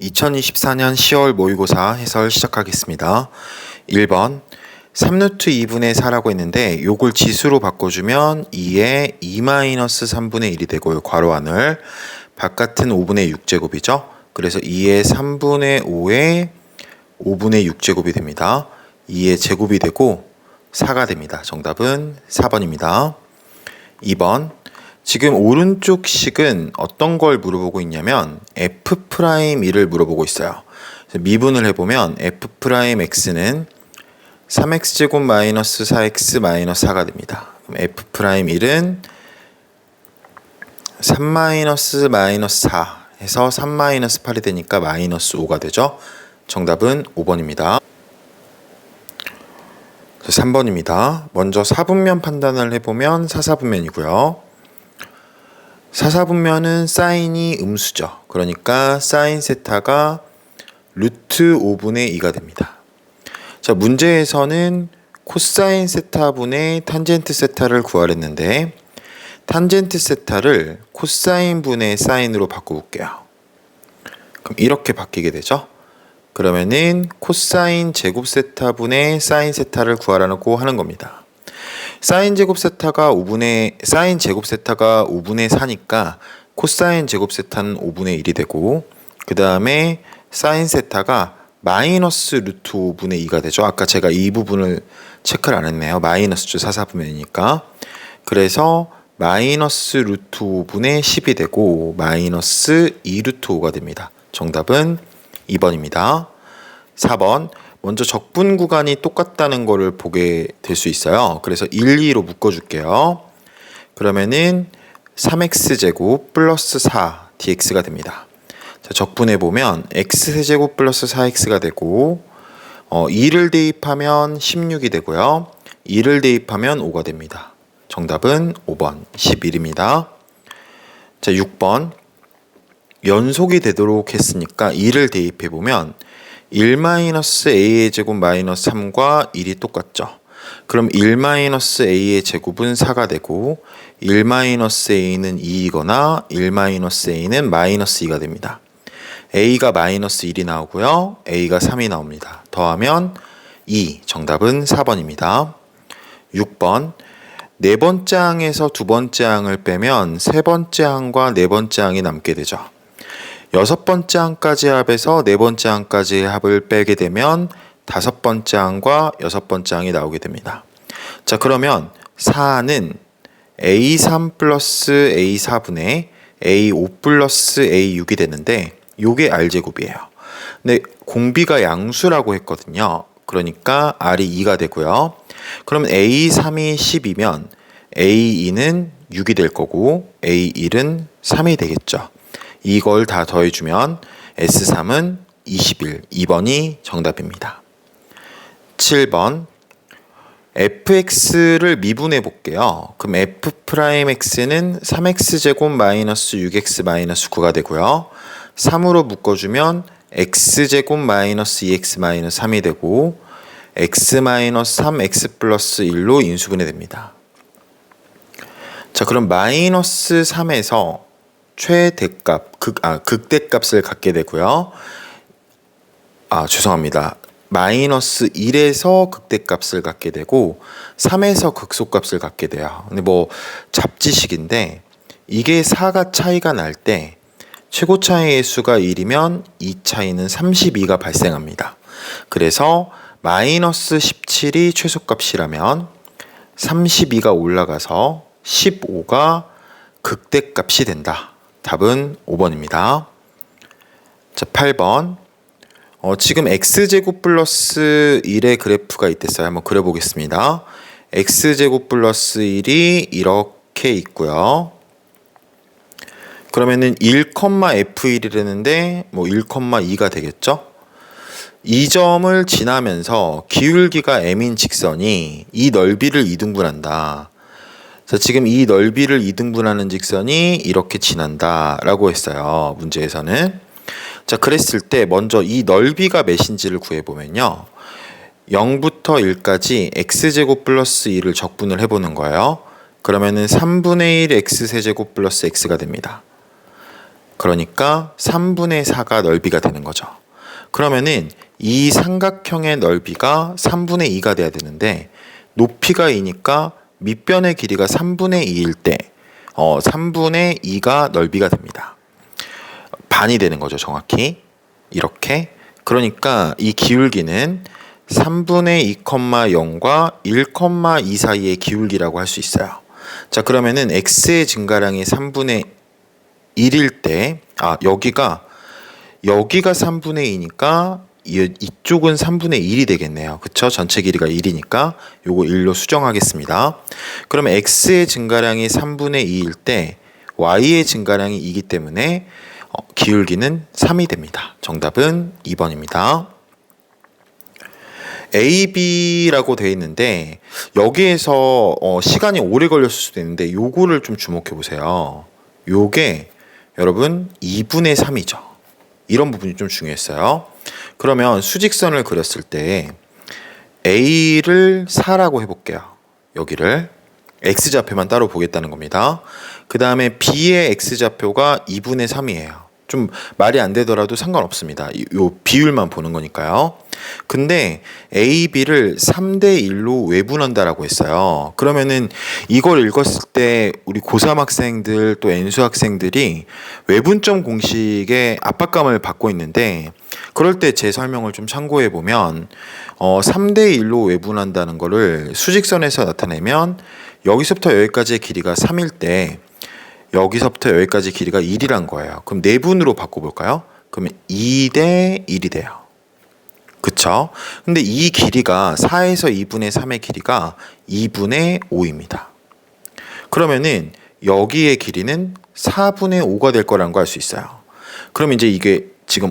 2024년 10월 모의고사 해설 시작하겠습니다. 1번 3루트 2분의 4라고 했는데 요걸 지수로 바꿔주면 2에 2-3분의 1이 되고요. 괄호 안을 바깥은 5분의 6제곱이죠. 그래서 2의 3분의 5에 5분의 6제곱이 됩니다. 2의 제곱이 되고 4가 됩니다. 정답은 4번입니다. 2번 지금 오른쪽 식은 어떤 걸 물어보고 있냐면 F'E를 물어보고 있어요. 미분을 해보면 F'X는 3x제곱 마이너스 4x 마이너스 4가 됩니다. 그럼 F'E은 3 마이너스 4 해서 3 마이너스 8이 되니까 마이너스 5가 되죠. 정답은 5번입니다. 3번입니다. 먼저 사분면 판단을 해보면 사사분면이고요. 사사분면은 사인이 음수죠. 그러니까 사인 세타가 루트 5분의 2가 됩니다. 자, 문제에서는 코사인 세타분의 탄젠트 세타를 구하랬는데 탄젠트 세타를 코사인 분의 사인으로 바꿔볼게요. 그럼 이렇게 바뀌게 되죠. 그러면은 코사인 제곱 세타분의 사인 세타를 구하라고 하는 겁니다. 사인 제곱 세타가 5분의 4니까 코사인 제곱 세타는 5분의 1이 되고 그 다음에 사인 세타가 마이너스 루트 5분의 2가 되죠. 아까 제가 이 부분을 체크를 안 했네요. 마이너스죠. 사사분면이니까. 그래서 마이너스 루트 5분의 10이 되고 마이너스 2 루트 5가 됩니다. 정답은 2번입니다. 4번 먼저 적분 구간이 똑같다는 거를 보게 될 수 있어요. 그래서 1, 2로 묶어줄게요. 그러면은 3x제곱 플러스 4 dx가 됩니다. 자, 적분해보면 x세제곱 플러스 4x가 되고 2를 대입하면 16이 되고요. 2를 대입하면 5가 됩니다. 정답은 5번 11입니다. 자, 6번 연속이 되도록 했으니까 2를 대입해보면 1-a의 제곱 마이너스 3과 1이 똑같죠. 그럼 1-a의 제곱은 4가 되고 1-a는 2이거나 1-a는 마이너스 2가 됩니다. a가 마이너스 1이 나오고요. a가 3이 나옵니다. 더하면 2, 정답은 4번입니다. 6번 네 번째 항에서 두 번째 항을 빼면 세 번째 항과 네 번째 항이 남게 되죠. 여섯 번째 항까지 합해서 네 번째 항까지의 합을 빼게 되면 다섯 번째 항과 여섯 번째 항이 나오게 됩니다. 자, 그러면 4는 A3 플러스 A4분의 A5 플러스 A6이 되는데 요게 R제곱이에요. 근데 공비가 양수라고 했거든요. 그러니까 R이 2가 되고요. 그럼 A3이 10이면 A2는 6이 될 거고 A1은 3이 되겠죠. 이걸 다 더해주면 S3은 21, 2번이 정답입니다. 7번 fx를 미분해 볼게요. 그럼 f'x는 3x제곱 마이너스 6x 마이너스 9가 되고요. 3으로 묶어주면 x제곱 마이너스 2x 마이너스 3이 되고 x 마이너스 3 x 플러스 1로 인수분해 됩니다. 자, 그럼 마이너스 3에서 최대값, 극대값을 갖게 되고요. 죄송합니다. 마이너스 1에서 극대값을 갖게 되고 3에서 극소값을 갖게 돼요. 근데 뭐 잡지식인데 이게 4가 차이가 날 때 최고 차이의 수가 1이면 이 차이는 32가 발생합니다. 그래서 마이너스 17이 최소값이라면 32가 올라가서 15가 극대값이 된다. 답은 5번입니다. 자, 8번 지금 x제곱 플러스 1의 그래프가 있댔어요. 한번 그려보겠습니다. x제곱 플러스 1이 이렇게 있고요. 그러면은 1,f1이라는데 뭐 1,2가 되겠죠? 이 점을 지나면서 기울기가 m인 직선이 이 넓이를 이등분한다. 자, 지금 이 넓이를 이등분하는 직선이 이렇게 지난다 라고 했어요. 문제에서는. 자, 그랬을 때 먼저 이 넓이가 몇인지를 구해보면요. 0부터 1까지 x제곱 플러스 1을 적분을 해보는 거예요. 그러면은 3분의 1 x세제곱 플러스 x가 됩니다. 그러니까 3분의 4가 넓이가 되는 거죠. 그러면은 이 삼각형의 넓이가 3분의 2가 돼야 되는데 높이가 2니까 밑변의 길이가 3분의 2일 때 3분의 2가 넓이가 됩니다. 반이 되는 거죠, 정확히. 이렇게. 그러니까 이 기울기는 3분의 2,0과 1,2 사이의 기울기라고 할 수 있어요. 자, 그러면은 x의 증가량이 3분의 1일 때, 여기가 3분의 2니까 이쪽은 3분의 1이 되겠네요. 그쵸? 전체 길이가 1이니까 요거 1로 수정하겠습니다. 그러면 x의 증가량이 3분의 2일 때 y의 증가량이 2이기 때문에 기울기는 3이 됩니다. 정답은 2번입니다. A, B라고 되어 있는데 여기에서 시간이 오래 걸렸을 수도 있는데 요거를 좀 주목해 보세요. 요게 여러분 2분의 3이죠. 이런 부분이 좀 중요했어요. 그러면 수직선을 그렸을 때 A를 4라고 해볼게요. 여기를 X좌표만 따로 보겠다는 겁니다. 그 다음에 B의 X좌표가 2분의 3이에요. 좀 말이 안 되더라도 상관없습니다. 요 비율만 보는 거니까요. 근데 A, B를 3대 1로 외분한다라고 했어요. 그러면은 이걸 읽었을 때 우리 고3 학생들 또 N수 학생들이 외분점 공식에 압박감을 받고 있는데 그럴 때 제 설명을 좀 참고해 보면 3대 1로 외분한다는 거를 수직선에서 나타내면 여기서부터 여기까지의 길이가 3일 때 여기서부터 여기까지 길이가 1이란 거예요. 그럼 내분으로 바꿔볼까요? 그러면 2대 1이 돼요. 그쵸? 근데 이 길이가 4에서 2분의 3의 길이가 2분의 5입니다. 그러면은 여기의 길이는 4분의 5가 될 거라는 거 알 수 있어요. 그럼 이제 이게 지금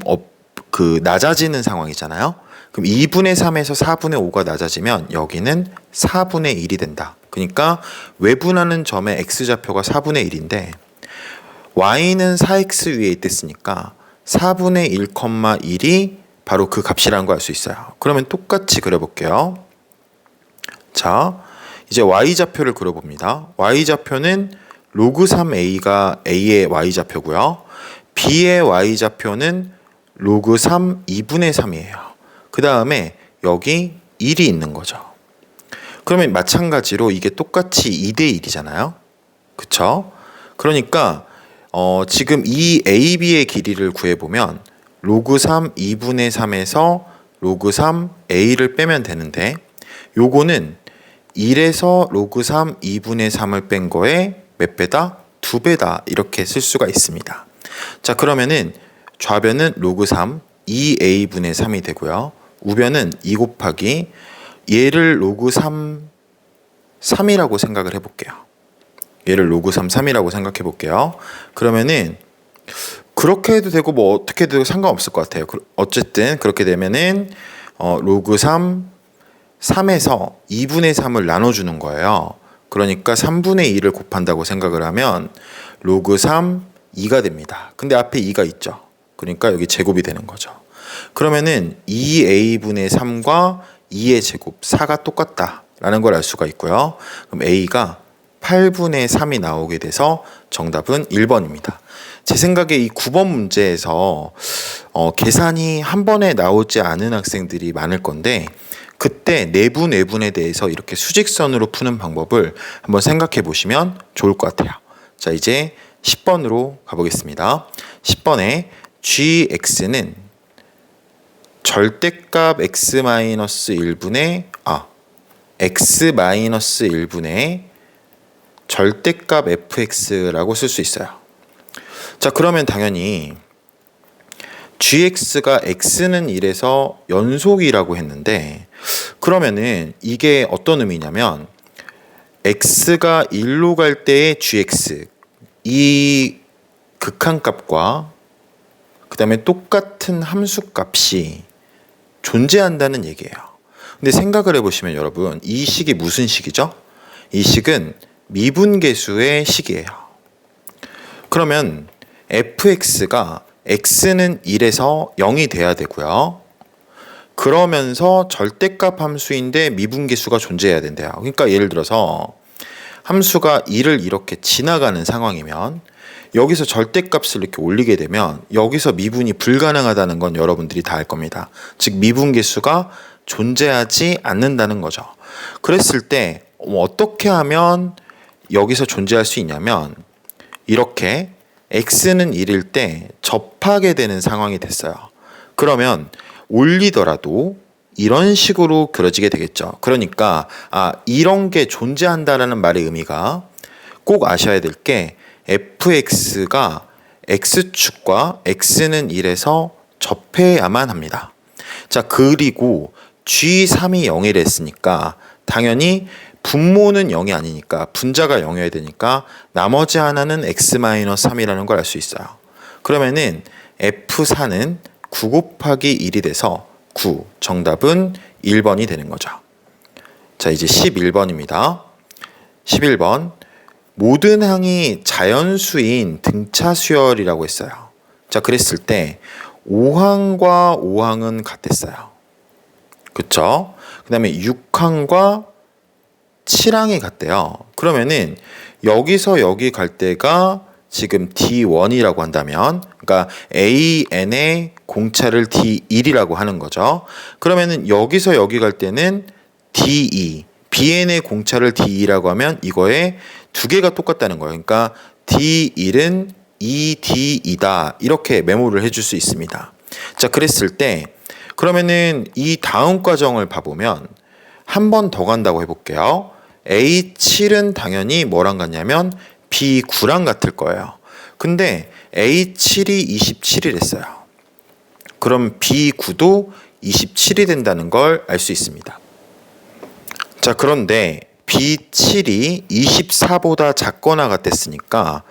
낮아지는 상황이잖아요. 그럼 2분의 3에서 4분의 5가 낮아지면 여기는 4분의 1이 된다. 그러니까 외분하는 점의 x좌표가 4분의 1인데 y는 4x 위에 있댔으니까 4분의 1,1이 바로 그 값이라는 걸 알 수 있어요. 그러면 똑같이 그려볼게요. 자, 이제 y좌표를 그려봅니다. y좌표는 로그 3a가 a의 y좌표고요. b의 y좌표는 로그 3 2분의 3이에요. 그 다음에 여기 1이 있는 거죠. 그러면 마찬가지로 이게 똑같이 2대 1이잖아요. 그쵸? 그러니까 지금 이 AB의 길이를 구해보면 로그 3 2분의 3에서 로그 3 A를 빼면 되는데 요거는 1에서 로그 3 2분의 3을 뺀 거에 몇 배다? 2배다 이렇게 쓸 수가 있습니다. 자, 그러면은 좌변은 로그 3 2A분의 3이 되고요. 우변은 2 곱하기 얘를 로그 3이라고 생각을 해볼게요. 얘를 로그 3이라고 생각해 볼게요. 그러면은 그렇게 해도 되고 뭐 어떻게 해도 상관없을 것 같아요. 어쨌든 그렇게 되면은 로그 3에서 2분의 3을 나눠주는 거예요. 그러니까 3분의 2를 곱한다고 생각을 하면 로그 3, 2가 됩니다. 근데 앞에 2가 있죠. 그러니까 여기 제곱이 되는 거죠. 그러면은 2a분의 3과 2의 제곱 4가 똑같다라는 걸 알 수가 있고요. 그럼 a가 8분의 3이 나오게 돼서 정답은 1번입니다. 제 생각에 이 9번 문제에서 계산이 한 번에 나오지 않은 학생들이 많을 건데 그때 내분, 외분에 대해서 이렇게 수직선으로 푸는 방법을 한번 생각해 보시면 좋을 것 같아요. 자, 이제 10번으로 가보겠습니다. 10번에 gx는 절대값 x-1분의 x-1분의 절대값 fx라고 쓸 수 있어요. 자, 그러면 당연히 gx가 x는 1에서 연속이라고 했는데 그러면은 이게 어떤 의미냐면 x가 1로 갈 때의 gx 이 극한값과 그 다음에 똑같은 함수값이 존재한다는 얘기예요. 근데 생각을 해보시면 여러분 이 식이 무슨 식이죠? 이 식은 미분계수의 식이에요. 그러면 fx가 x는 1에서 0이 돼야 되고요. 그러면서 절대값 함수인데 미분계수가 존재해야 된대요. 그러니까 예를 들어서 함수가 1을 이렇게 지나가는 상황이면 여기서 절대값을 이렇게 올리게 되면 여기서 미분이 불가능하다는 건 여러분들이 다 알 겁니다. 즉 미분계수가 존재하지 않는다는 거죠. 그랬을 때 어떻게 하면 여기서 존재할 수 있냐면 이렇게 x는 1일 때 접하게 되는 상황이 됐어요. 그러면 올리더라도 이런 식으로 그려지게 되겠죠. 그러니까 이런 게 존재한다라는 말의 의미가 꼭 아셔야 될 게 fx가 x축과 x는 1에서 접해야만 합니다. 자, 그리고 g3이 0이 됐으니까 당연히 분모는 0이 아니니까 분자가 0이어야 되니까 나머지 하나는 x-3이라는 걸 알 수 있어요. 그러면은 f4는 9 곱하기 1이 돼서 9, 정답은 1번이 되는 거죠. 자, 이제 11번입니다. 11번, 모든 항이 자연수인 등차 수열이라고 했어요. 자, 그랬을 때 5항과 5항은 같았어요. 그쵸? 그 다음에 6항과 7항이 같대요. 그러면은 여기서 여기 갈 때가 지금 D1이라고 한다면, 그러니까 AN의 공차를 D1이라고 하는 거죠. 그러면은 여기서 여기 갈 때는 D2, BN의 공차를 D2라고 하면 이거에 두 개가 똑같다는 거예요. 그러니까 D1은 2D2다. 이렇게 메모를 해줄 수 있습니다. 자, 그랬을 때 그러면은 이 다음 과정을 봐보면 한 번 더 간다고 해볼게요. A7은 당연히 뭐랑 같냐면 B9랑 같을 거예요. 근데 A7이 27이랬어요. 그럼 B9도 27이 된다는 걸 알 수 있습니다. 자, 그런데 B7이 24보다 작거나 같았으니까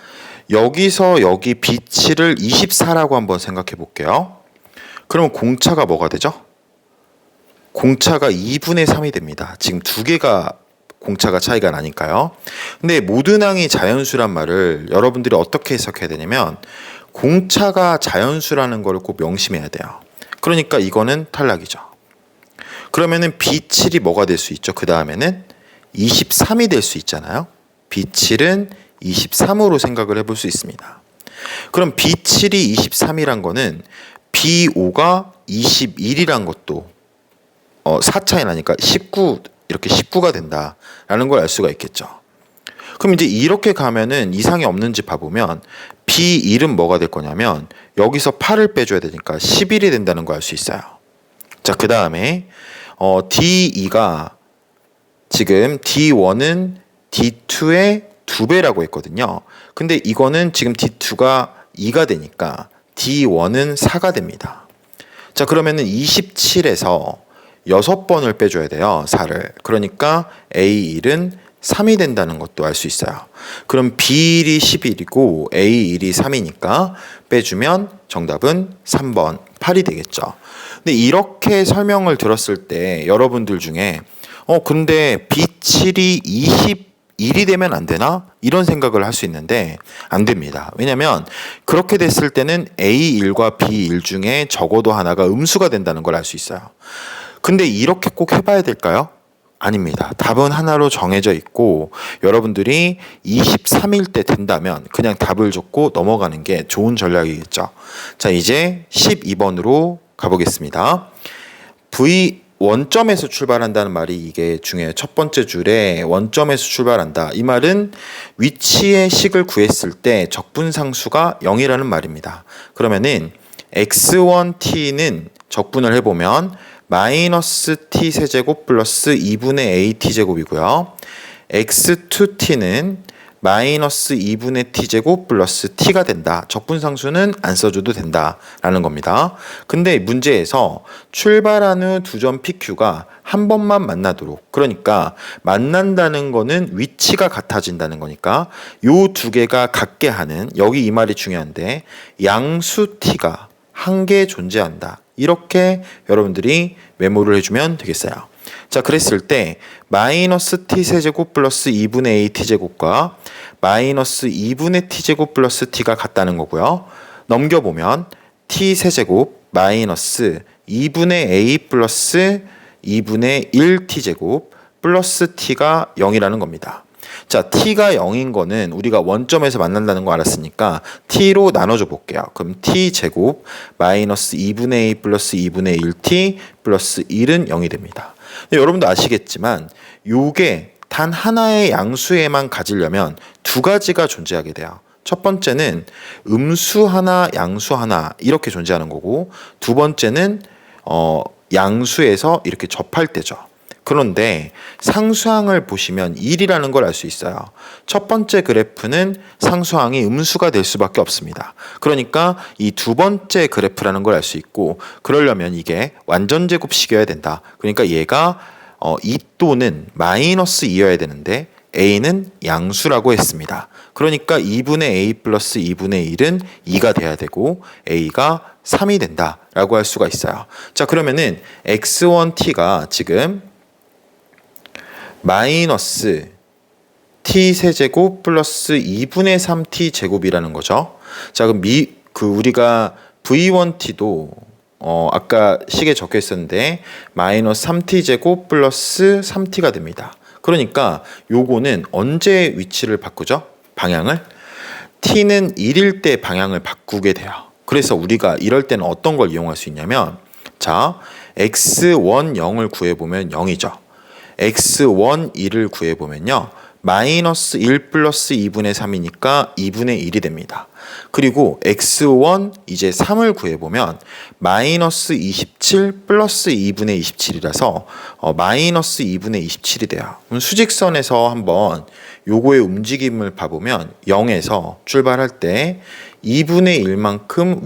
여기서 여기 B7을 24라고 한번 생각해 볼게요. 그러면 공차가 뭐가 되죠? 공차가 2분의 3이 됩니다. 지금 두 개가 공차가 차이가 나니까요. 근데 모든 항이 자연수란 말을 여러분들이 어떻게 해석해야 되냐면 공차가 자연수라는 걸 꼭 명심해야 돼요. 그러니까 이거는 탈락이죠. 그러면은 B7이 뭐가 될 수 있죠? 그 다음에는 23이 될 수 있잖아요. B7은 23으로 생각을 해볼 수 있습니다. 그럼 B7이 23이란 거는 B5가 21이란 것도 4 차이 나니까 19, 이렇게 19가 된다라는 걸 알 수가 있겠죠. 그럼 이제 이렇게 가면은 이상이 없는지 봐보면 B1은 뭐가 될 거냐면 여기서 8을 빼줘야 되니까 11이 된다는 걸 알 수 있어요. 자, 그 다음에 D2가 지금 D1은 D2의 2배라고 했거든요. 근데 이거는 지금 D2가 2가 되니까 D1은 4가 됩니다. 자, 그러면은 27에서 6번을 빼줘야 돼요. 4를. 그러니까 A1은 3이 된다는 것도 알 수 있어요. 그럼 B1이 11이고 A1이 3이니까 빼주면 정답은 3번 8이 되겠죠. 근데 이렇게 설명을 들었을 때 여러분들 중에 근데 B7이 21이 되면 안 되나? 이런 생각을 할 수 있는데 안 됩니다. 왜냐면 그렇게 됐을 때는 A1과 B1 중에 적어도 하나가 음수가 된다는 걸 알 수 있어요. 근데 이렇게 꼭 해봐야 될까요? 아닙니다. 답은 하나로 정해져 있고 여러분들이 23일 때 된다면 그냥 답을 적고 넘어가는 게 좋은 전략이겠죠. 자, 이제 12번으로 가보겠습니다. V 원점에서 출발한다는 말이 이게 중요해요. 첫 번째 줄에 원점에서 출발한다. 이 말은 위치의 식을 구했을 때 적분상수가 0이라는 말입니다. 그러면은 x1t는 적분을 해보면 마이너스 t 세제곱 플러스 2분의 a t제곱이고요. x2t는 마이너스 2분의 t제곱 플러스 t가 된다. 적분상수는 안 써줘도 된다라는 겁니다. 근데 문제에서 출발한 후 두 점 PQ가 한 번만 만나도록, 그러니까 만난다는 거는 위치가 같아진다는 거니까 요 두 개가 같게 하는, 여기 이 말이 중요한데 양수 t가 한 개 존재한다. 이렇게 여러분들이 메모를 해주면 되겠어요. 자, 그랬을 때 마이너스 t 세제곱 플러스 2분의 a t제곱과 마이너스 2분의 t제곱 플러스 t가 같다는 거고요. 넘겨보면 t 세제곱 마이너스 2분의 a 플러스 2분의 1 t제곱 플러스 t가 0이라는 겁니다. 자, t가 0인 거는 우리가 원점에서 만난다는 거 알았으니까 t로 나눠줘 볼게요. 그럼 t 제곱 마이너스 2분의 2 플러스 2분의 1t 플러스 1은 0이 됩니다. 여러분도 아시겠지만 요게 단 하나의 양수에만 가지려면 두 가지가 존재하게 돼요. 첫 번째는 음수 하나, 양수 하나 이렇게 존재하는 거고, 두 번째는 양수에서 이렇게 접할 때죠. 그런데 상수항을 보시면 1이라는 걸 알 수 있어요. 첫 번째 그래프는 상수항이 음수가 될 수밖에 없습니다. 그러니까 이 두 번째 그래프라는 걸 알 수 있고, 그러려면 이게 완전 제곱식이어야 된다. 그러니까 얘가 2 또는 마이너스 2여야 되는데 a는 양수라고 했습니다. 그러니까 2분의 a 플러스 2분의 1은 2가 돼야 되고 a가 3이 된다라고 할 수가 있어요. 자, 그러면은 x1t가 지금 마이너스 t 세제곱 플러스 2분의 3t 제곱이라는 거죠. 자, 그럼 우리가 v1t도 아까 식에 적혀 있었는데 마이너스 3t 제곱 플러스 3t가 됩니다. 그러니까 요거는 언제 위치를 바꾸죠? 방향을? t는 1일 때 방향을 바꾸게 돼요. 그래서 우리가 이럴 때는 어떤 걸 이용할 수 있냐면, 자, x1 0을 구해보면 0이죠. x1 1을 구해보면요, 마이너스 1 플러스 2분의 3이니까 2분의 1이 됩니다. 그리고 x1 이제 3을 구해보면 마이너스 27 플러스 2분의 27이라서 마이너스 2분의 27이 돼요. 그럼 수직선에서 한번 요거의 움직임을 봐보면 0에서 출발할 때 2분의 1만큼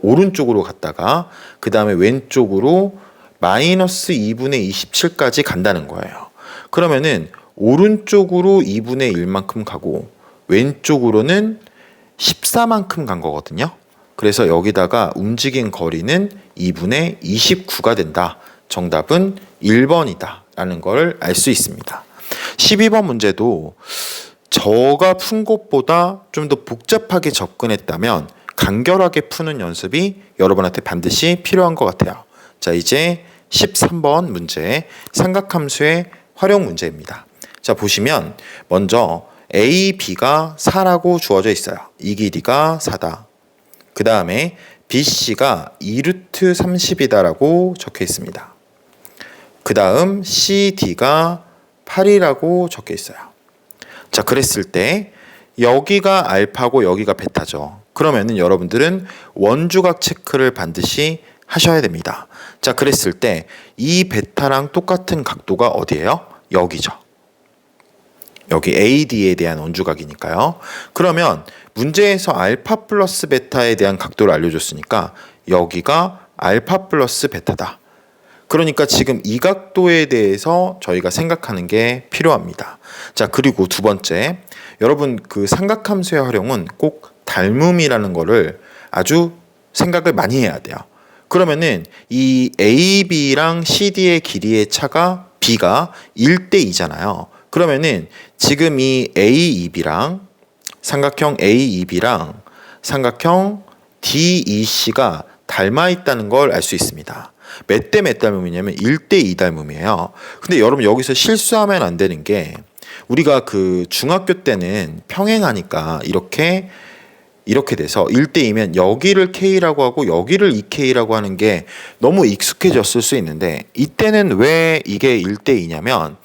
오른쪽으로 갔다가 그 다음에 왼쪽으로 마이너스 2분의 27까지 간다는 거예요. 그러면은 오른쪽으로 2분의 1만큼 가고 왼쪽으로는 14만큼 간 거거든요. 그래서 여기다가 움직인 거리는 2분의 29가 된다. 정답은 1번이다 라는 걸 알 수 있습니다. 12번 문제도 저가 푼 것보다 좀 더 복잡하게 접근했다면 간결하게 푸는 연습이 여러분한테 반드시 필요한 것 같아요. 자, 이제 13번 문제, 삼각함수의 활용 문제입니다. 자, 보시면 먼저 A, B가 4라고 주어져 있어요. 이 길이가 4다. 그 다음에 BC가 2루트 30이다 라고 적혀 있습니다. 그 다음 CD가 8이라고 적혀 있어요. 자, 그랬을 때 여기가 알파고 여기가 베타죠. 그러면은 여러분들은 원주각 체크를 반드시 하셔야 됩니다. 자, 그랬을 때 이 베타랑 똑같은 각도가 어디예요? 여기죠. 여기 AD에 대한 원주각이니까요. 그러면 문제에서 알파 플러스 베타에 대한 각도를 알려줬으니까 여기가 알파 플러스 베타다. 그러니까 지금 이 각도에 대해서 저희가 생각하는 게 필요합니다. 자, 그리고 두 번째, 여러분 그 삼각함수의 활용은 꼭 닮음이라는 거를 아주 생각을 많이 해야 돼요. 그러면은 이 AB랑 CD의 길이의 차가 B가 1대 2잖아요. 그러면은 지금 이 AEB랑 삼각형 AEB랑 삼각형 DEC가 닮아 있다는 걸 알 수 있습니다. 몇 대 몇 닮음이냐면 1대 2 닮음이에요. 근데 여러분 여기서 실수하면 안 되는 게, 우리가 그 중학교 때는 평행하니까 이렇게 돼서 1대2면 여기를 K라고 하고 여기를 2K라고 하는 게 너무 익숙해졌을 수 있는데, 이때는 왜 이게 1대2냐면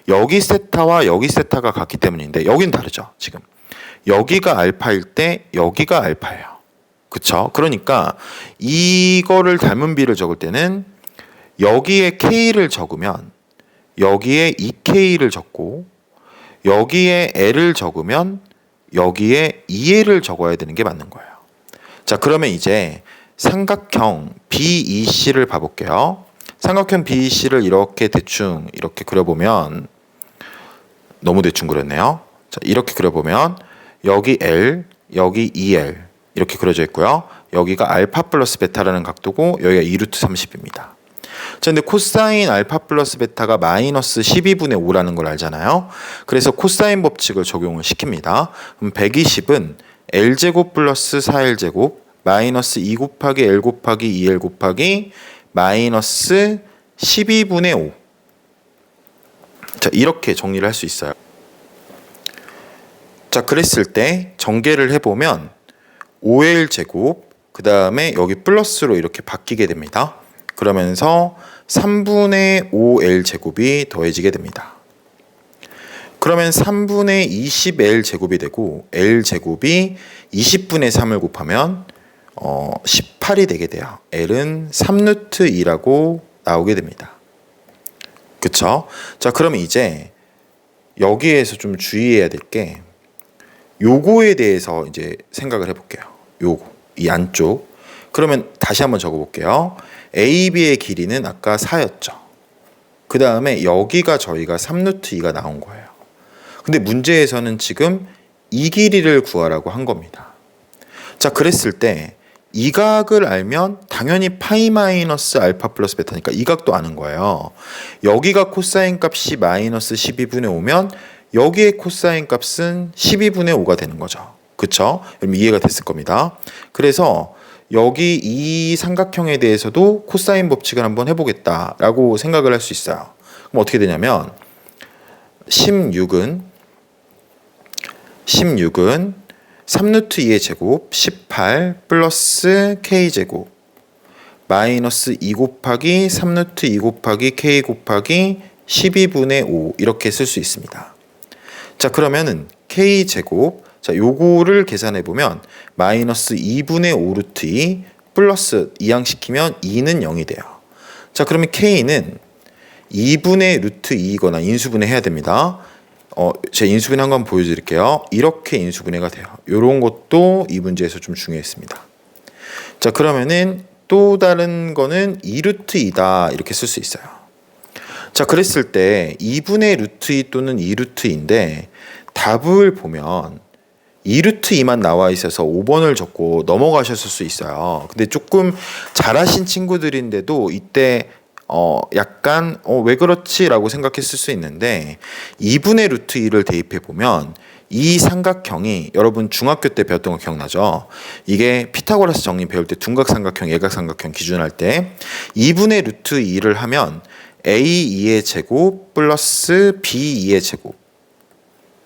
여기 세타와 여기 세타가 같기 때문인데, 여기는 다르죠. 지금 여기가 알파일 때 여기가 알파예요. 그쵸? 그러니까 이거를 닮은 비를 적을 때는 여기에 K를 적으면 여기에 2K를 적고, 여기에 L을 적으면 여기에 2L을 적어야 되는 게 맞는 거예요. 자, 그러면 이제 삼각형 BEC를 봐볼게요. 삼각형 BEC를 이렇게 대충 이렇게 그려보면, 너무 대충 그렸네요. 자, 이렇게 그려보면 여기 L, 여기 2L 이렇게 그려져 있고요. 여기가 알파 플러스 베타라는 각도고 여기가 2루트 30입니다. 자, 근데 코사인 알파 플러스 베타가 마이너스 12분의 5라는 걸 알잖아요. 그래서 코사인 법칙을 적용을 시킵니다. 그럼 120은 L제곱 플러스 4L제곱 마이너스 2 곱하기 L 곱하기 2L 곱하기 마이너스 12분의 5. 자, 이렇게 정리를 할 수 있어요. 자, 그랬을 때 전개를 해보면 5L 제곱 그 다음에 여기 플러스로 이렇게 바뀌게 됩니다. 그러면서 3분의 5L 제곱이 더해지게 됩니다. 그러면 3분의 20L 제곱이 되고 L 제곱이 20분의 3을 곱하면 18이 되게 돼요. L은 3루트 2라고 나오게 됩니다. 그쵸? 자, 그러면 이제 여기에서 좀 주의해야 될 게 요거에 대해서 이제 생각을 해볼게요. 요거, 이 안쪽. 그러면 다시 한번 적어볼게요. AB의 길이는 아까 4였죠. 그 다음에 여기가 저희가 3루트 2가 나온 거예요. 근데 문제에서는 지금 이 길이를 구하라고 한 겁니다. 자, 그랬을 때 이 각을 알면 당연히 파이 마이너스 알파 플러스 베타니까 이 각도 아는 거예요. 여기가 코사인 값이 마이너스 12분의 5면 여기의 코사인 값은 12분의 5가 되는 거죠. 그쵸? 여러분 이해가 됐을 겁니다. 그래서 여기 이 삼각형에 대해서도 코사인 법칙을 한번 해보겠다라고 생각을 할 수 있어요. 그럼 어떻게 되냐면 16은 3루트 2의 제곱 18 플러스 k제곱 마이너스 2 곱하기 3루트 2 곱하기 k 곱하기 12분의 5 이렇게 쓸 수 있습니다. 자, 그러면은 k제곱, 자, 요거를 계산해 보면 마이너스 2분의 5 루트 2 플러스 이항시키면 2는 0이 돼요. 자, 그러면 k는 2분의 루트 2이거나 인수분해 해야 됩니다. 제 인수분해 한 번 보여드릴게요. 이렇게 인수분해가 돼요. 이런 것도 이 문제에서 좀 중요했습니다. 자, 그러면은 또 다른 거는 2루트 2다 이렇게 쓸 수 있어요. 자, 그랬을 때 2분의 루트 2 또는 2루트 2인데 답을 보면 2루트 2만 나와 있어서 5번을 적고 넘어가셨을 수 있어요. 근데 조금 잘하신 친구들인데도 이때 약간 왜 그렇지? 라고 생각했을 수 있는데 2분의 루트 2를 대입해 보면 이 삼각형이 여러분 중학교 때 배웠던 거 기억나죠? 이게 피타고라스 정리 배울 때 둔각 삼각형, 예각 삼각형 기준할 때 2분의 루트 2를 하면 A2의 제곱 플러스 B2의 제곱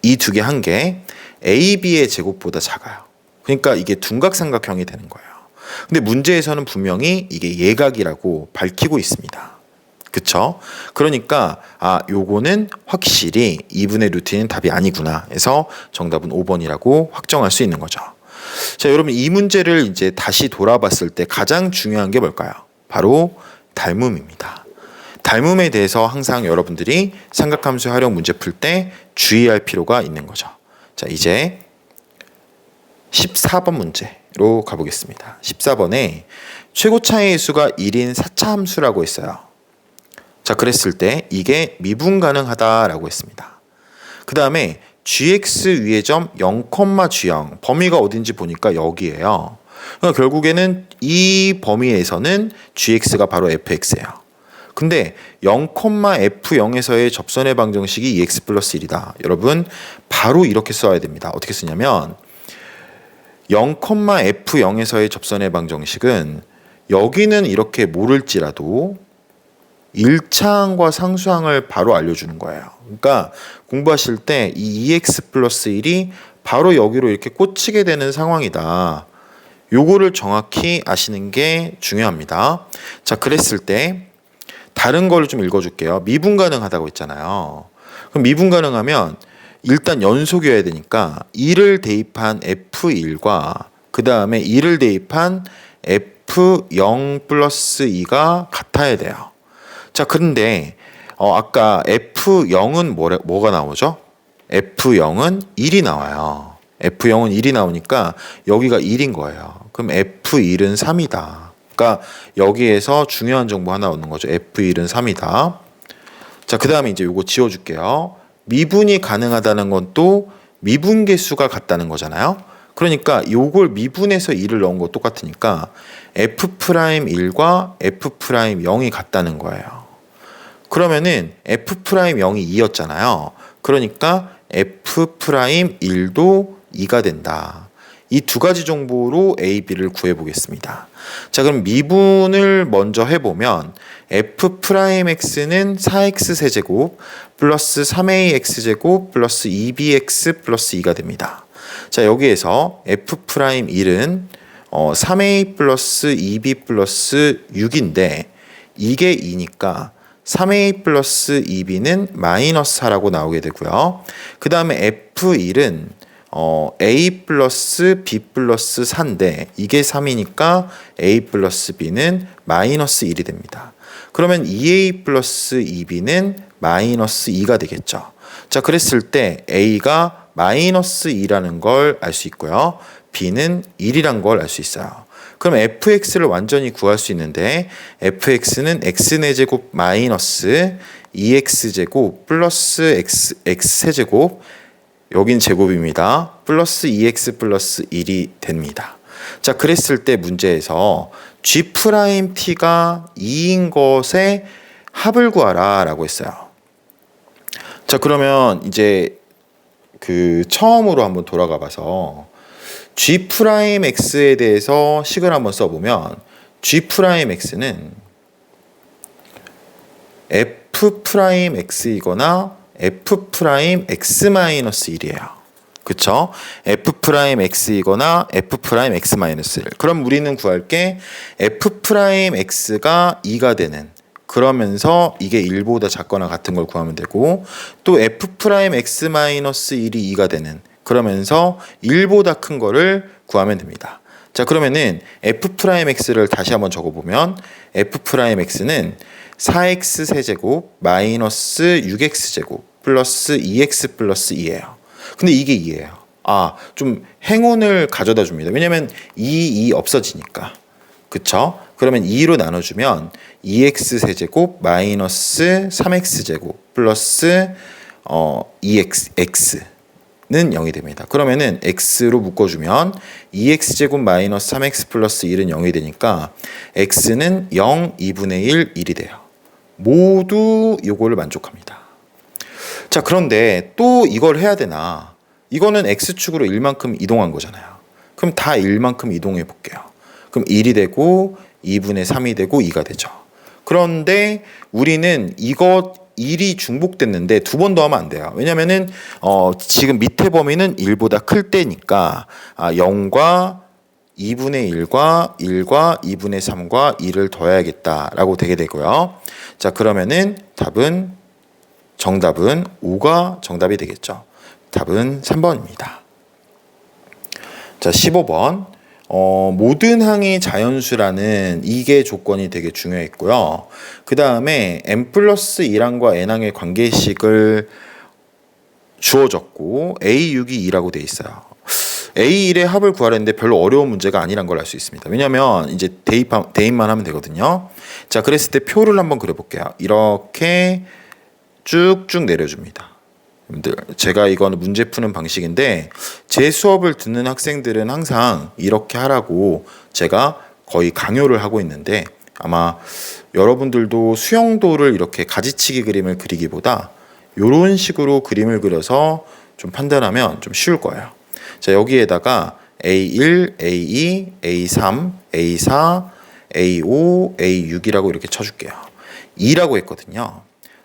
이 두 개 한 개 AB의 제곱보다 작아요. 그러니까 이게 둔각 삼각형이 되는 거예요. 근데 문제에서는 분명히 이게 예각이라고 밝히고 있습니다. 그쵸? 그러니까 요거는 확실히 2분의 루트는 답이 아니구나 해서 정답은 5번이라고 확정할 수 있는 거죠. 자, 여러분 이 문제를 이제 다시 돌아봤을 때 가장 중요한 게 뭘까요? 바로 닮음입니다. 닮음에 대해서 항상 여러분들이 삼각함수 활용 문제 풀 때 주의할 필요가 있는 거죠. 자, 이제 14번 문제로 가보겠습니다. 14번에 최고 차이의 수가 1인 4차 함수라고 했어요. 자, 그랬을 때 이게 미분 가능하다라고 했습니다. 그 다음에 gx 위의 점 0,g0 범위가 어딘지 보니까 여기에요. 그러니까 결국에는 이 범위에서는 gx가 바로 fx예요. 근데 0,f0에서의 접선의 방정식이 2x 플러스 1이다. 여러분 바로 이렇게 써야 됩니다. 어떻게 쓰냐면 0,f0에서의 접선의 방정식은 여기는 이렇게 모를지라도 1차항과 상수항을 바로 알려주는 거예요. 그러니까 공부하실 때 이 2x 플러스 1이 바로 여기로 이렇게 꽂히게 되는 상황이다. 요거를 정확히 아시는 게 중요합니다. 자, 그랬을 때 다른 걸 좀 읽어줄게요. 미분 가능하다고 했잖아요. 그럼 미분 가능하면 일단 연속이어야 되니까 2를 대입한 F1과 그 다음에 2를 대입한 F0 플러스 2가 같아야 돼요. 자, 그런데 아까 F0은 뭐가 나오죠? F0은 1이 나와요. F0은 1이 나오니까 여기가 1인 거예요. 그럼 F1은 3이다. 그러니까 여기에서 중요한 정보 하나 얻는 거죠. F1은 3이다. 자, 그 다음에 이제 요거 지워줄게요. 미분이 가능하다는 건 또 미분 개수가 같다는 거잖아요. 그러니까 요걸 미분해서 2를 넣은 거 똑같으니까 F'1과 F'0이 같다는 거예요. 그러면은 F'0이 2였잖아요. 그러니까 F'1도 2가 된다. 이 두 가지 정보로 A, B를 구해보겠습니다. 자, 그럼 미분을 먼저 해보면 F'X는 4X 세제곱 플러스 3AX제곱 플러스 2BX 플러스 2가 됩니다. 자, 여기에서 F'1은 3A 플러스 2B 플러스 6인데 이게 2니까 3A 플러스 2B는 마이너스 4라고 나오게 되고요. 그 다음에 F1은 A 플러스 B 플러스 4인데 이게 3이니까 A 플러스 B는 마이너스 1이 됩니다. 그러면 2A 플러스 2B는 마이너스 2가 되겠죠. 자, 그랬을 때 A가 마이너스 2라는 걸 알 수 있고요. B는 1이란 걸 알 수 있어요. 그럼 fx를 완전히 구할 수 있는데 fx는 x제곱 마이너스 2x제곱 플러스 x세제곱 여긴 제곱입니다. 플러스 2x 플러스 1이 됩니다. 자, 그랬을 때 문제에서 g't가 2인 것의 합을 구하라 라고 했어요. 자, 그러면 이제 그 처음으로 한번 돌아가 봐서 g'x에 대해서 식을 한번 써보면 g'x는 f'x이거나 f'x-1이에요. 그쵸? f'x이거나 f'x-1. 그럼 우리는 구할 게 f'x가 2가 되는 그러면서 이게 1보다 작거나 같은 걸 구하면 되고 또 f'x-1이 2가 되는 그러면서 1보다 큰 거를 구하면 됩니다. 자, 그러면은 f'x를 다시 한번 적어보면 f'x는 4x 세제곱 마이너스 6x제곱 플러스 2x 플러스 2예요. 근데 이게 2예요. 좀 행운을 가져다 줍니다. 왜냐면 2 없어지니까. 그쵸? 그러면 2로 나눠주면 2x 세제곱 마이너스 3x제곱 플러스 2x 는 0이 됩니다. 그러면은 x로 묶어주면 2x제곱 마이너스 3x 플러스 1은 0이 되니까 x는 0, 2분의 1, 1이 돼요. 모두 요거를 만족합니다. 자, 그런데 또 이걸 해야 되나? 이거는 x축으로 1만큼 이동한 거잖아요. 그럼 다 1만큼 이동해 볼게요. 그럼 1이 되고 2분의 3이 되고 2가 되죠. 그런데 우리는 이거 1이 중복됐는데 두 번 더 하면 안 돼요. 왜냐면은 지금 밑에 범위는 1보다 클 때니까 0과 2분의 1과 1과 2분의 3과 2를 더해야겠다라고 되게 되고요. 자, 그러면은 정답은 5가 정답이 되겠죠. 답은 3번입니다. 자, 15번. 모든 항이 자연수라는 이게 조건이 되게 중요했고요. 그 다음에 n 플러스 1항과 n항의 관계식을 주어졌고 A6이 2라고 돼 있어요. A1의 합을 구하려는데 별로 어려운 문제가 아니란 걸 알 수 있습니다. 왜냐하면 이제 대입만 하면 되거든요. 자, 그랬을 때 표를 한번 그려볼게요. 이렇게 쭉쭉 내려줍니다. 제가 이거는 문제 푸는 방식인데 제 수업을 듣는 학생들은 항상 이렇게 하라고 제가 거의 강요를 하고 있는데 아마 여러분들도 수영도를 이렇게 가지치기 그림을 그리기보다 이런 식으로 그림을 그려서 좀 판단하면 좀 쉬울 거예요. 자, 여기에다가 A1, A2, A3, A4, A5, A6이라고 이렇게 쳐줄게요. 2라고 했거든요.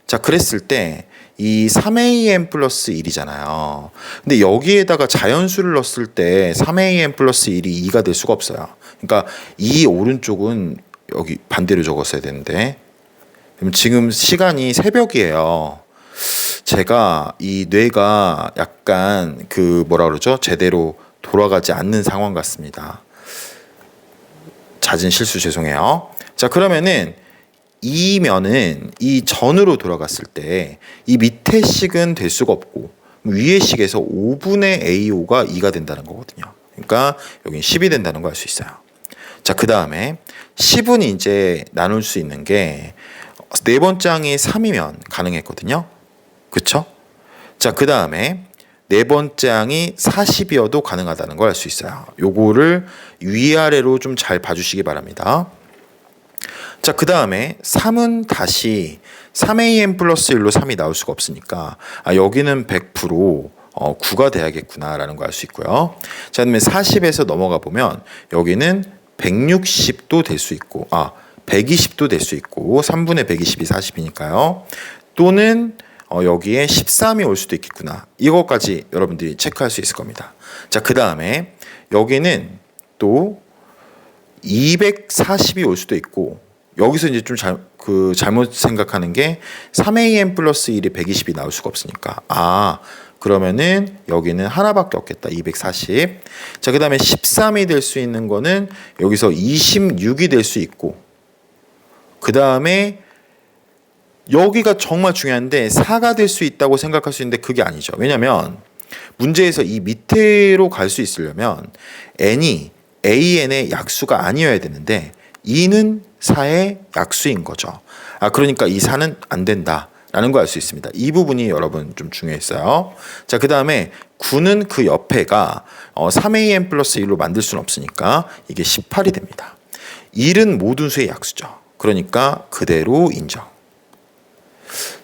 자, 그랬을 때 이 3am 플러스 1이잖아요. 근데 여기에다가 자연수를 넣었을 때 3am 플러스 1이 2가 될 수가 없어요. 그러니까 이 오른쪽은 여기 반대로 적었어야 되는데 그럼 지금 시간이 새벽이에요. 제가 이 뇌가 약간 그 뭐라 그러죠? 제대로 돌아가지 않는 상황 같습니다. 잦은 실수 죄송해요. 자, 그러면은 이면은 이 전으로 돌아갔을 때 이 밑에 식은 될 수가 없고 위의 식에서 5분의 A5가 2가 된다는 거거든요. 그러니까 여기 10이 된다는 걸 알 수 있어요. 자, 그 다음에 10은 이제 나눌 수 있는 게 네 번째 항이 3이면 가능했거든요. 그쵸? 자, 그 다음에 네 번째 항이 40이어도 가능하다는 걸 알 수 있어요. 요거를 위아래로 좀 잘 봐주시기 바랍니다. 자, 그 다음에 3은 다시 3am 플러스 1로 3이 나올 수가 없으니까 여기는 100% 9가 돼야겠구나라는 걸 알 수 있고요. 자, 그다음에 40에서 넘어가 보면 여기는 160도 될 수 있고 120도 될 수 있고 3분의 120이 40이니까요. 또는 여기에 13이 올 수도 있겠구나. 이것까지 여러분들이 체크할 수 있을 겁니다. 자, 그 다음에 여기는 또 240이 올 수도 있고 여기서 이제 좀 잘못 생각하는 게 3am 플러스 1이 120이 나올 수가 없으니까 그러면은 여기는 하나밖에 없겠다. 240. 자, 그 다음에 13이 될 수 있는 거는 여기서 26이 될 수 있고 그 다음에 여기가 정말 중요한데 4가 될 수 있다고 생각할 수 있는데 그게 아니죠. 왜냐하면 문제에서 이 밑으로 갈 수 있으려면 n이 an의 약수가 아니어야 되는데 2는 4의 약수인 거죠. 그러니까 이 4는 안 된다라는 걸 알 수 있습니다. 이 부분이 여러분 좀 중요했어요. 자, 그 다음에 9는 그 옆에가 3am 플러스 1로 만들 수는 없으니까 이게 18이 됩니다. 1은 모든 수의 약수죠. 그러니까 그대로 인정.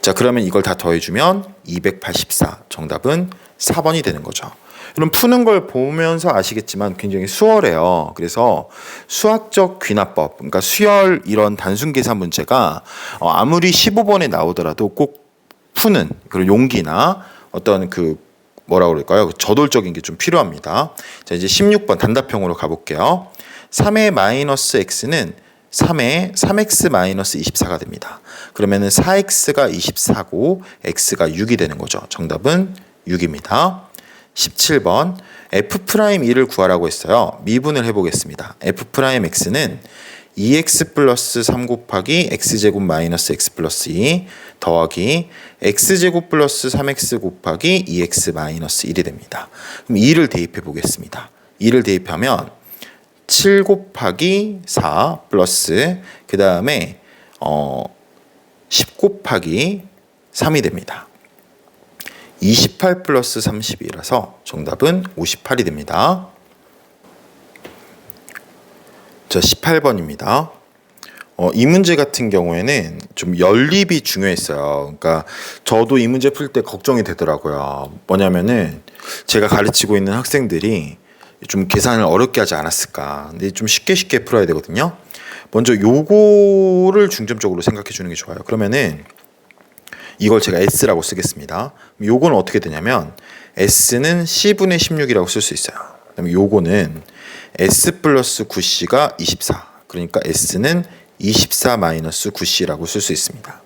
자, 그러면 이걸 다 더해주면 284. 정답은 4번이 되는 거죠. 여러분 푸는 걸 보면서 아시겠지만 굉장히 수월해요. 그래서 수학적 귀납법, 그러니까 수열 이런 단순 계산 문제가 아무리 15번에 나오더라도 꼭 푸는 그런 용기나 어떤 뭐라고 그럴까요? 저돌적인 게 좀 필요합니다. 자, 이제 16번 단답형으로 가볼게요. 3의 마이너스 x는 3의 3x 마이너스 24가 됩니다. 그러면은 4x가 24고 x가 6이 되는 거죠. 정답은 6입니다. 17번 f'2를 구하라고 했어요. 미분을 해보겠습니다. f'(x는 2x 플러스 3 곱하기 x제곱 마이너스 x 플러스 2 더하기 x제곱 플러스 3x 곱하기 2x 마이너스 1이 됩니다. 그럼 2를 대입해 보겠습니다. 2를 대입하면 7 곱하기 4 플러스 그 다음에 10 곱하기 3이 됩니다. 28 플러스 32라서 정답은 58이 됩니다. 자, 18번입니다. 이 문제 같은 경우에는 좀 연립이 중요했어요. 그러니까 저도 이 문제 풀 때 걱정이 되더라고요. 뭐냐면은 제가 가르치고 있는 학생들이 좀 계산을 어렵게 하지 않았을까. 근데 좀 쉽게 풀어야 되거든요. 먼저 요거를 중점적으로 생각해 주는 게 좋아요. 그러면은 이걸 제가 S라고 쓰겠습니다. 요거는 어떻게 되냐면 S는 C분의 16이라고 쓸 수 있어요. 그다음에 요거는 S 플러스 9C가 24. 그러니까 S는 24 마이너스 9C라고 쓸 수 있습니다.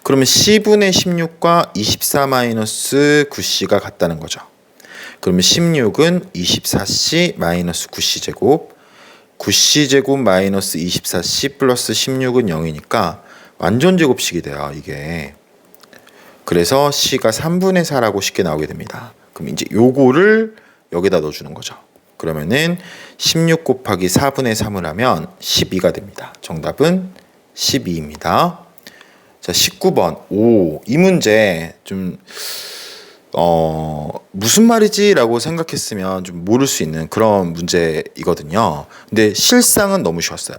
그러면 C분의 16과 24 마이너스 9C가 같다는 거죠. 그러면 16은 24C 마이너스 9C 제곱 9C 제곱 마이너스 24C 플러스 16은 0이니까 완전 제곱식이 돼요. 이게. 그래서 C가 3분의 4라고 쉽게 나오게 됩니다. 그럼 이제 요거를 여기다 넣어주는 거죠. 그러면은 16 곱하기 4분의 3을 하면 12가 됩니다. 정답은 12입니다. 자, 19번. 이 문제 좀 무슨 말이지? 라고 생각했으면 좀 모를 수 있는 그런 문제이거든요. 근데 실상은 너무 쉬웠어요.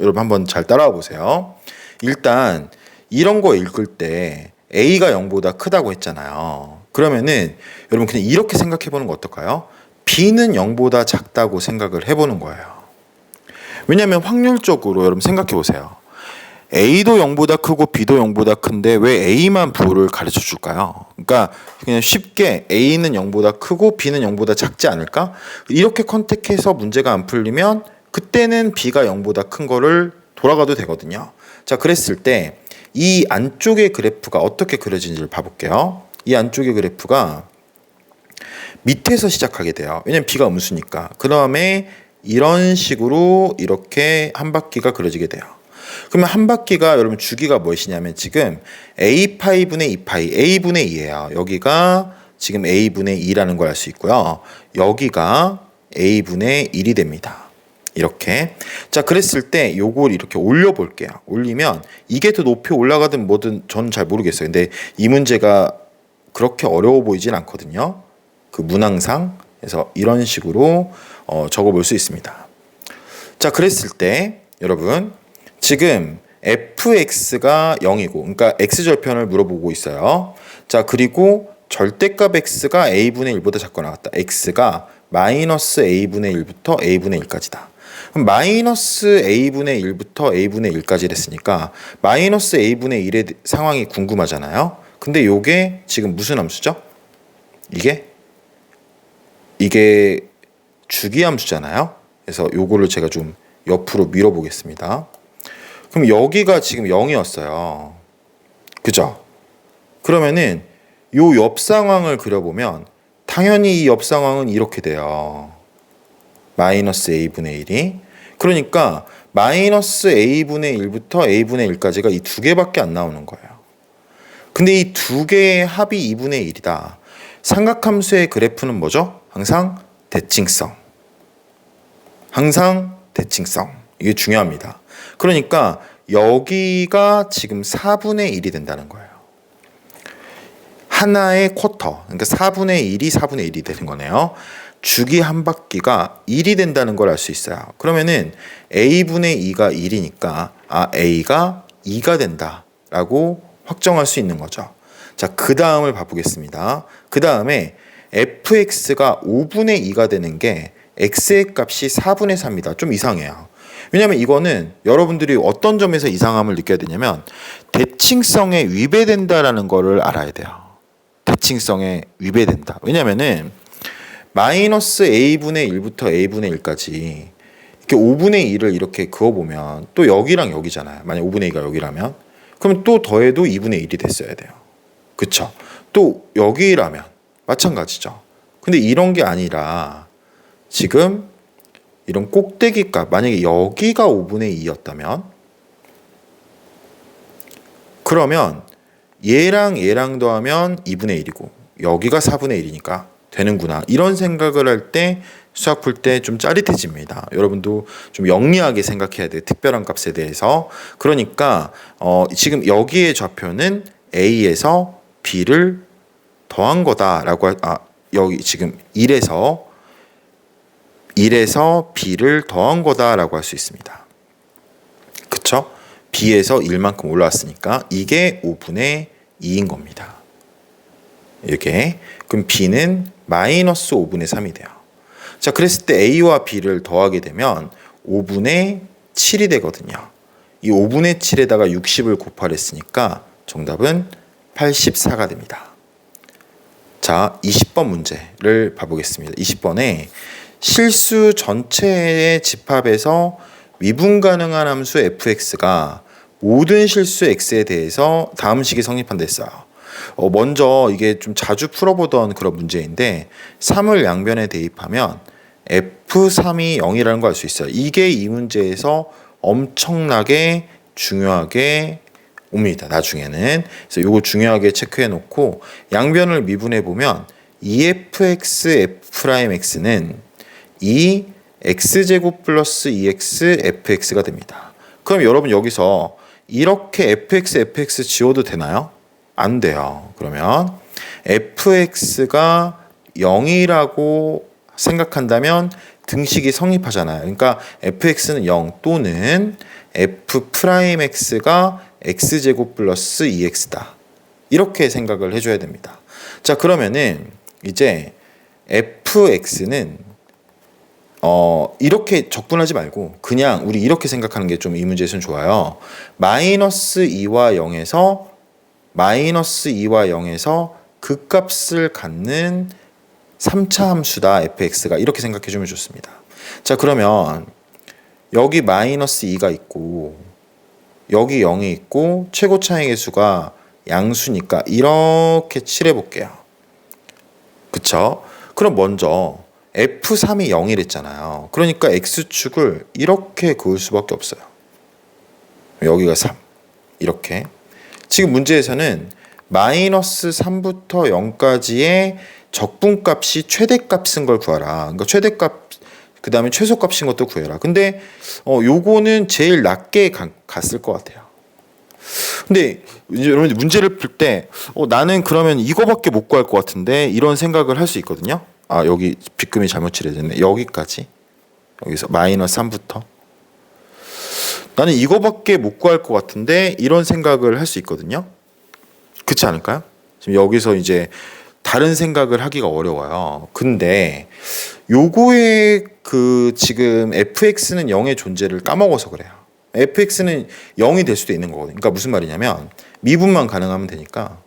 여러분 한번 잘 따라와 보세요. 일단 이런 거 읽을 때 A가 0보다 크다고 했잖아요. 그러면은 여러분 그냥 이렇게 생각해 보는 거 어떨까요? B는 0보다 작다고 생각을 해보는 거예요. 왜냐하면 확률적으로 여러분 생각해 보세요. A도 0보다 크고 B도 0보다 큰데 왜 A만 부호를 가르쳐 줄까요? 그러니까 그냥 쉽게 A는 0보다 크고 B는 0보다 작지 않을까? 이렇게 컨택해서 문제가 안 풀리면 그때는 B가 0보다 큰 거를 돌아가도 되거든요. 자, 그랬을 때 이 안쪽의 그래프가 어떻게 그려지는지를 봐볼게요. 이 안쪽의 그래프가 밑에서 시작하게 돼요. 왜냐면 B가 음수니까. 그 다음에 이런 식으로 이렇게 한 바퀴가 그려지게 돼요. 그러면 한 바퀴가 여러분 주기가 무엇이냐면 지금 A파이분의 2파이 A분의 2예요. 여기가 지금 A분의 2라는 걸 알 수 있고요. 여기가 A분의 1이 됩니다. 이렇게. 자, 그랬을 때 요걸 이렇게 올려볼게요. 올리면 이게 더 높이 올라가든 뭐든 저는 잘 모르겠어요. 근데 이 문제가 그렇게 어려워 보이진 않거든요. 그 문항상. 그래서 이런 식으로 적어볼 수 있습니다. 자, 그랬을 때 여러분 지금 fx가 0이고 그러니까 x절편을 물어보고 있어요. 자, 그리고 절대값 x가 a분의 1보다 작고 나왔다. x가 마이너스 a분의 1부터 a분의 1까지다. 그럼 마이너스 a분의 1부터 a분의 1까지 됐으니까 마이너스 a분의 1의 상황이 궁금하잖아요. 근데 요게 지금 무슨 함수죠? 이게 주기함수잖아요. 그래서 요거를 제가 좀 옆으로 밀어보겠습니다. 그럼 여기가 지금 0이었어요. 그죠? 그러면은 요 옆 상황을 그려보면 당연히 이 옆 상황은 이렇게 돼요. 마이너스 a분의 1이. 그러니까 마이너스 a분의 1부터 a분의 1까지가 이 두 개밖에 안 나오는 거예요. 근데 이 두 개의 합이 2분의 1이다. 삼각함수의 그래프는 뭐죠? 항상 대칭성. 항상 대칭성. 이게 중요합니다. 그러니까 여기가 지금 4분의 1이 된다는 거예요. 하나의 쿼터, 그러니까 4분의 1이 4분의 1이 되는 거네요. 주기 한 바퀴가 1이 된다는 걸 알 수 있어요. 그러면은 a분의 2가 1이니까 a가 2가 된다라고 확정할 수 있는 거죠. 자, 그 다음을 봐보겠습니다. 그 다음에 fx가 5분의 2가 되는 게 x의 값이 4분의 3이다. 좀 이상해요. 왜냐하면 이거는 여러분들이 어떤 점에서 이상함을 느껴야 되냐면 대칭성에 위배된다라는 거를 알아야 돼요. 대칭성에 위배된다. 왜냐면은 마이너스 a분의 1부터 a분의 1까지 이렇게 5분의 1을 이렇게 그어보면 또 여기랑 여기잖아요. 만약 5분의 2가 여기라면 그러면 또 더해도 2분의 1이 됐어야 돼요. 그쵸? 또 여기라면 마찬가지죠. 근데 이런 게 아니라 지금 이런 꼭대기 값 만약에 여기가 5분의 2였다면 그러면 얘랑 더하면 2분의 1이고 여기가 4분의 1이니까 되는구나. 이런 생각을 할 때 수학 풀 때 좀 짜릿해집니다. 여러분도 좀 영리하게 생각해야 돼요. 특별한 값에 대해서. 그러니까 지금 여기의 좌표는 A에서 B를 더한 거다라고 여기 지금 1에서 B를 더한 거다라고 할 수 있습니다. 그쵸? B에서 1만큼 올라왔으니까 이게 5분의 2인 겁니다. 이렇게. 그럼 B는 마이너스 5분의 3이 돼요. 자, 그랬을 때 A와 B를 더하게 되면 5분의 7이 되거든요. 이 5분의 7에다가 60을 곱하랬으니까 정답은 84가 됩니다. 자, 20번 문제를 봐보겠습니다. 20번에 실수 전체의 집합에서 미분 가능한 함수 fx가 모든 실수 x에 대해서 다음 식이 성립한다 했어요. 먼저 이게 좀 자주 풀어보던 그런 문제인데 3을 양변에 대입하면 f3이 0이라는 걸 알 수 있어요. 이게 이 문제에서 엄청나게 중요하게 옵니다. 나중에는. 그래서 이거 중요하게 체크해 놓고 양변을 미분해 보면 2fx f'x는 2x제곱 플러스 2x fx가 됩니다. 그럼 여러분 여기서 이렇게 fx 지워도 되나요? 안 돼요. 그러면 fx가 0이라고 생각한다면 등식이 성립하잖아요. 그러니까 fx는 0 또는 f'x가 x제곱 플러스 2x다. 이렇게 생각을 해줘야 됩니다. 자, 그러면은 이제 fx는 이렇게 적분하지 말고 그냥 우리 이렇게 생각하는 게 좀 이 문제에서는 좋아요. 마이너스 2와 0에서 그 값을 갖는 3차 함수다 fx가. 이렇게 생각해 주면 좋습니다. 자, 그러면 여기 마이너스 2가 있고 여기 0이 있고 최고 차항의 수가 양수니까 이렇게 칠해 볼게요. 그쵸? 그럼 먼저 f3이 0이랬잖아요. 그러니까 x축을 이렇게 그을 수밖에 없어요. 여기가 3 이렇게. 지금 문제에서는 마이너스 3부터 0까지의 적분값이 최대값인 걸 구하라. 그러니까 최대값 그 다음에 최소값인 것도 구해라. 근데 요거는 제일 낮게 갔을 것 같아요. 근데 이제 여러분들 문제를 풀 때 나는 그러면 이거밖에 못 구할 것 같은데 이런 생각을 할 수 있거든요. 여기 빗금이 잘못 칠해졌네. 여기까지. 여기서 마이너스 3부터. 나는 이거밖에 못 구할 것 같은데 이런 생각을 할 수 있거든요. 그렇지 않을까요? 지금 여기서 이제 다른 생각을 하기가 어려워요. 근데 요거의 그 지금 fx는 0의 존재를 까먹어서 그래요. fx는 0이 될 수도 있는 거거든요. 그러니까 무슨 말이냐면 미분만 가능하면 되니까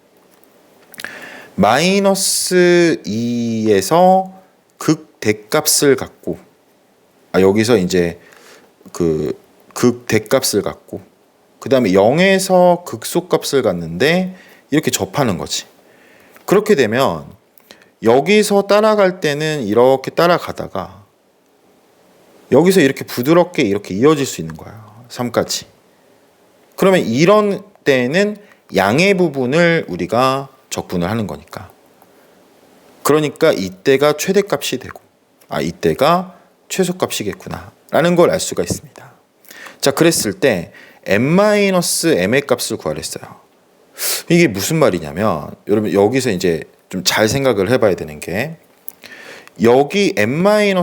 마이너스 2에서 극대값을 갖고 여기서 이제 그 극대값을 갖고 그 다음에 0에서 극소값을 갖는데 이렇게 접하는 거지. 그렇게 되면 여기서 따라갈 때는 이렇게 따라가다가 여기서 이렇게 부드럽게 이렇게 이어질 수 있는 거예요. 3까지. 그러면 이런 때는 양의 부분을 우리가 적분을 하는 거니까. 그러니까 이때가 최대값이 되고 이때가 최소값이겠구나 라는 걸 알 수가 있습니다. 자, 그랬을 때 n-m의 값을 구하랬어요. 이게 무슨 말이냐면 여러분 여기서 이제 좀 잘 생각을 해봐야 되는 게 여기 n-m의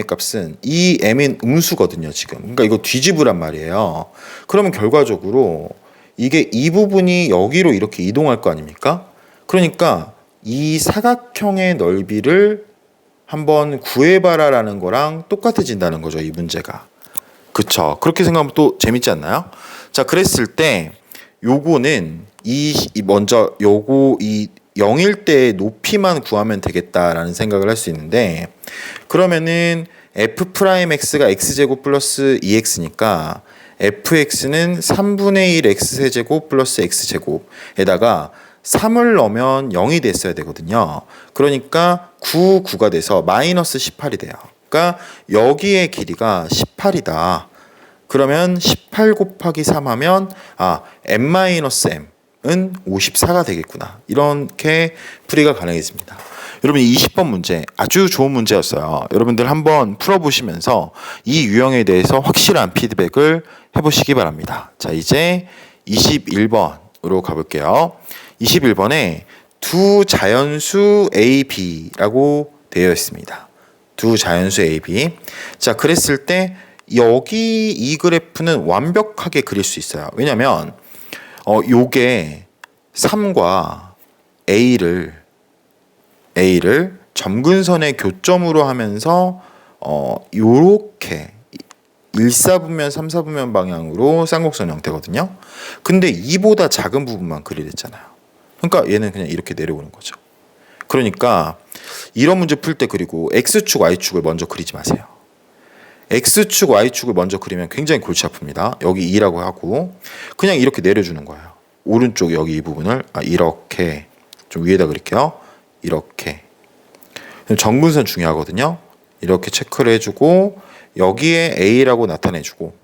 값은 이 m인 음수거든요 지금. 그러니까 이거 뒤집으란 말이에요. 그러면 결과적으로 이게 이 부분이 여기로 이렇게 이동할 거 아닙니까? 그러니까 이 사각형의 넓이를 한번 구해봐라 라는 거랑 똑같아진다는 거죠 이 문제가. 그쵸? 그렇게 생각하면 또 재밌지 않나요? 자, 그랬을 때 요거는 먼저 요거 이 0일 때 높이만 구하면 되겠다라는 생각을 할 수 있는데 그러면은 f'x가 x제곱 플러스 2x니까 fx는 3분의 1 x세제곱 플러스 x제곱에다가 3을 넣으면 0이 됐어야 되거든요. 그러니까 9가 돼서 마이너스 18이 돼요. 그러니까 여기의 길이가 18이다. 그러면 18 곱하기 3 하면 n-m은 54가 되겠구나. 이렇게 풀이가 가능해집니다. 여러분 20번 문제 아주 좋은 문제였어요. 여러분들 한번 풀어보시면서 이 유형에 대해서 확실한 피드백을 해보시기 바랍니다. 자, 이제 21번으로 가볼게요. 21번에 두 자연수 A, B라고 되어 있습니다. 두 자연수 A, B. 자, 그랬을 때 여기 이 그래프는 완벽하게 그릴 수 있어요. 왜냐면 요게 3과 A를 점근선의 교점으로 하면서 요렇게 1사분면 3사분면 방향으로 쌍곡선 형태거든요. 근데 이보다 작은 부분만 그리랬잖아요. 그러니까 얘는 그냥 이렇게 내려오는 거죠. 그러니까 이런 문제 풀 때 그리고 X축, Y축을 먼저 그리지 마세요. X축, Y축을 먼저 그리면 굉장히 골치 아픕니다. 여기 2라고 하고 그냥 이렇게 내려주는 거예요. 오른쪽 여기 이 부분을 이렇게 좀 위에다 그릴게요. 이렇게. 정근선 중요하거든요. 이렇게 체크를 해주고 여기에 A라고 나타내주고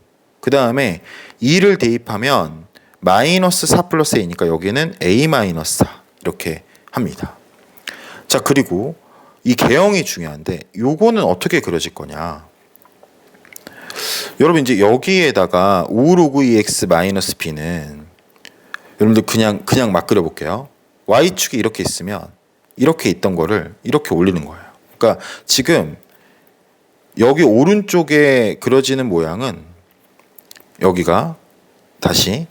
그 다음에 2를 대입하면 마이너스 4 플러스 A니까 여기는 A 마이너스 4 이렇게 합니다. 자, 그리고 이 개형이 중요한데 요거는 어떻게 그려질 거냐. 여러분 이제 여기에다가 5 로그 2x 마이너스 b는 여러분들 그냥 막 그려볼게요. y축이 이렇게 있으면 이렇게 있던 거를 이렇게 올리는 거예요. 그러니까 지금 여기 오른쪽에 그려지는 모양은 여기가 다시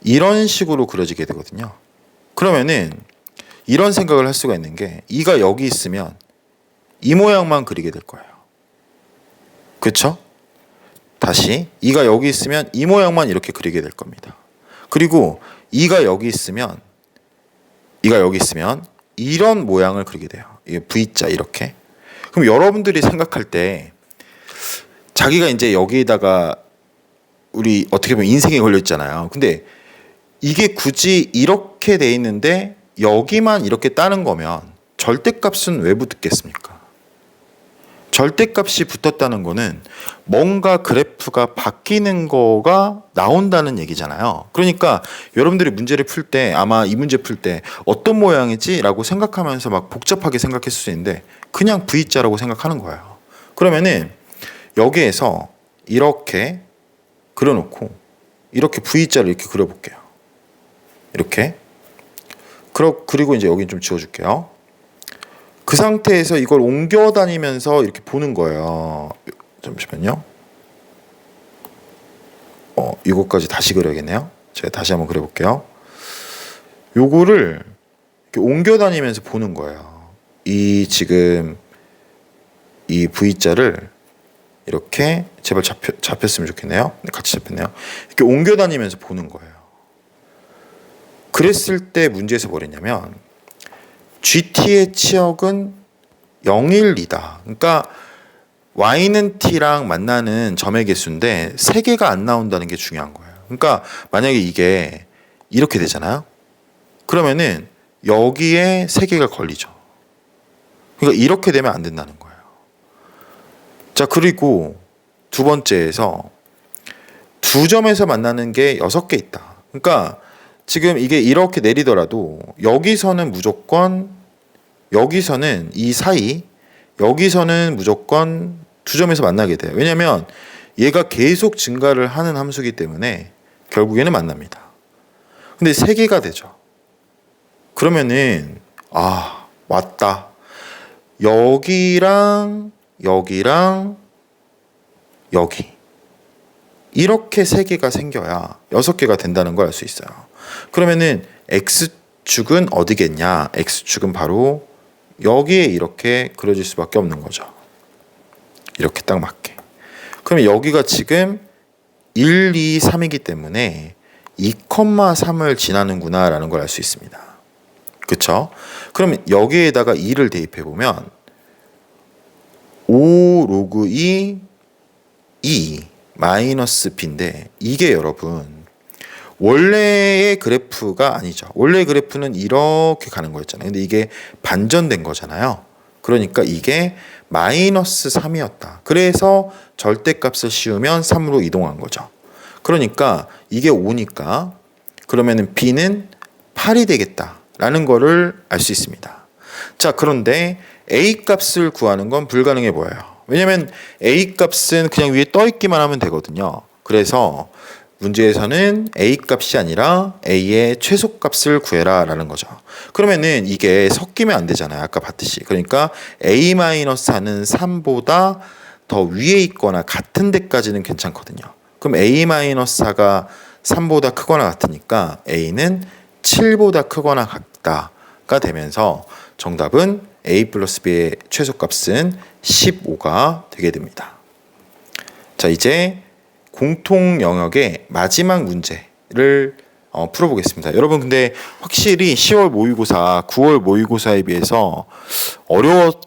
이런 식으로 그려지게 되거든요. 그러면은 이런 생각을 할 수가 있는 게 2가 여기 있으면 이 모양만 그리게 될 거예요. 그렇죠? 다시 2가 여기 있으면 이 모양만 이렇게 그리게 될 겁니다. 그리고 2가 여기 있으면 이런 모양을 그리게 돼요. 이게 V자 이렇게. 그럼 여러분들이 생각할 때 자기가 이제 여기에다가 우리 어떻게 보면 인생에 걸려 있잖아요. 근데 이게 굳이 이렇게 돼 있는데 여기만 이렇게 따는 거면 절대값은 왜 붙겠습니까? 절대값이 붙었다는 거는 뭔가 그래프가 바뀌는 거가 나온다는 얘기잖아요. 그러니까 여러분들이 문제를 풀 때 아마 이 문제 풀 때 어떤 모양이지? 라고 생각하면서 막 복잡하게 생각했을 수 있는데 그냥 V자라고 생각하는 거예요. 그러면은 여기에서 이렇게 그려놓고 이렇게 V자를 이렇게 그려볼게요. 이렇게. 그리고 이제 여기 좀 지워줄게요. 그 상태에서 이걸 옮겨 다니면서 이렇게 보는 거예요. 잠시만요. 이것까지 다시 그려야겠네요. 제가 다시 한번 그려볼게요. 요거를 이렇게 옮겨 다니면서 보는 거예요. 이 지금 이 V자를 이렇게 제발 잡혔으면 좋겠네요. 네, 같이 잡혔네요. 이렇게 옮겨 다니면서 보는 거예요. 그랬을 때 문제에서 뭐랬냐면 GT의 치역은 0, 1, 2다. 그러니까 Y는 T랑 만나는 점의 개수인데 3개가 안 나온다는 게 중요한 거예요. 그러니까 만약에 이게 이렇게 되잖아요. 그러면은 여기에 3개가 걸리죠. 그러니까 이렇게 되면 안 된다는 거예요. 자, 그리고 두 번째에서 두 점에서 만나는 게 6개 있다. 그러니까 지금 이게 이렇게 내리더라도 여기서는 무조건, 여기서는 이 사이, 여기서는 무조건 두 점에서 만나게 돼요. 왜냐하면 얘가 계속 증가를 하는 함수이기 때문에 결국에는 만납니다. 근데 3개가 되죠. 그러면은 맞다. 여기랑 여기랑 여기 이렇게 3개가 생겨야 6개가 된다는 걸 알 수 있어요. 그러면은 X축은 어디겠냐? X축은 바로 여기에 이렇게 그려질 수밖에 없는 거죠. 이렇게 딱 맞게. 그러면 여기가 지금 1, 2, 3이기 때문에 2,3을 지나는구나 라는 걸 알 수 있습니다. 그쵸? 그러면 여기에다가 2를 대입해 보면 5 로그 2 마이너스 B인데 이게 여러분 원래의 그래프가 아니죠. 원래 그래프는 이렇게 가는 거였잖아요. 근데 이게 반전된 거잖아요. 그러니까 이게 마이너스 3이었다. 그래서 절대값을 씌우면 3으로 이동한 거죠. 그러니까 이게 5니까 그러면은 B는 8이 되겠다라는 거를 알 수 있습니다. 자, 그런데 A 값을 구하는 건 불가능해 보여요. 왜냐면 A 값은 그냥 위에 떠 있기만 하면 되거든요. 그래서 문제에서는 A 값이 아니라 A의 최소값을 구해라 라는 거죠. 그러면은 이게 섞이면 안 되잖아요. 아까 봤듯이. 그러니까 A-4는 3보다 더 위에 있거나 같은 데까지는 괜찮거든요. 그럼 A-4가 3보다 크거나 같으니까 A는 7보다 크거나 같다가 되면서 정답은 A 플러스 B의 최소값은 15가 되게 됩니다. 자, 이제 공통 영역의 마지막 문제를 풀어보겠습니다. 여러분 근데 확실히 10월 모의고사, 9월 모의고사에 비해서 어려웠죠.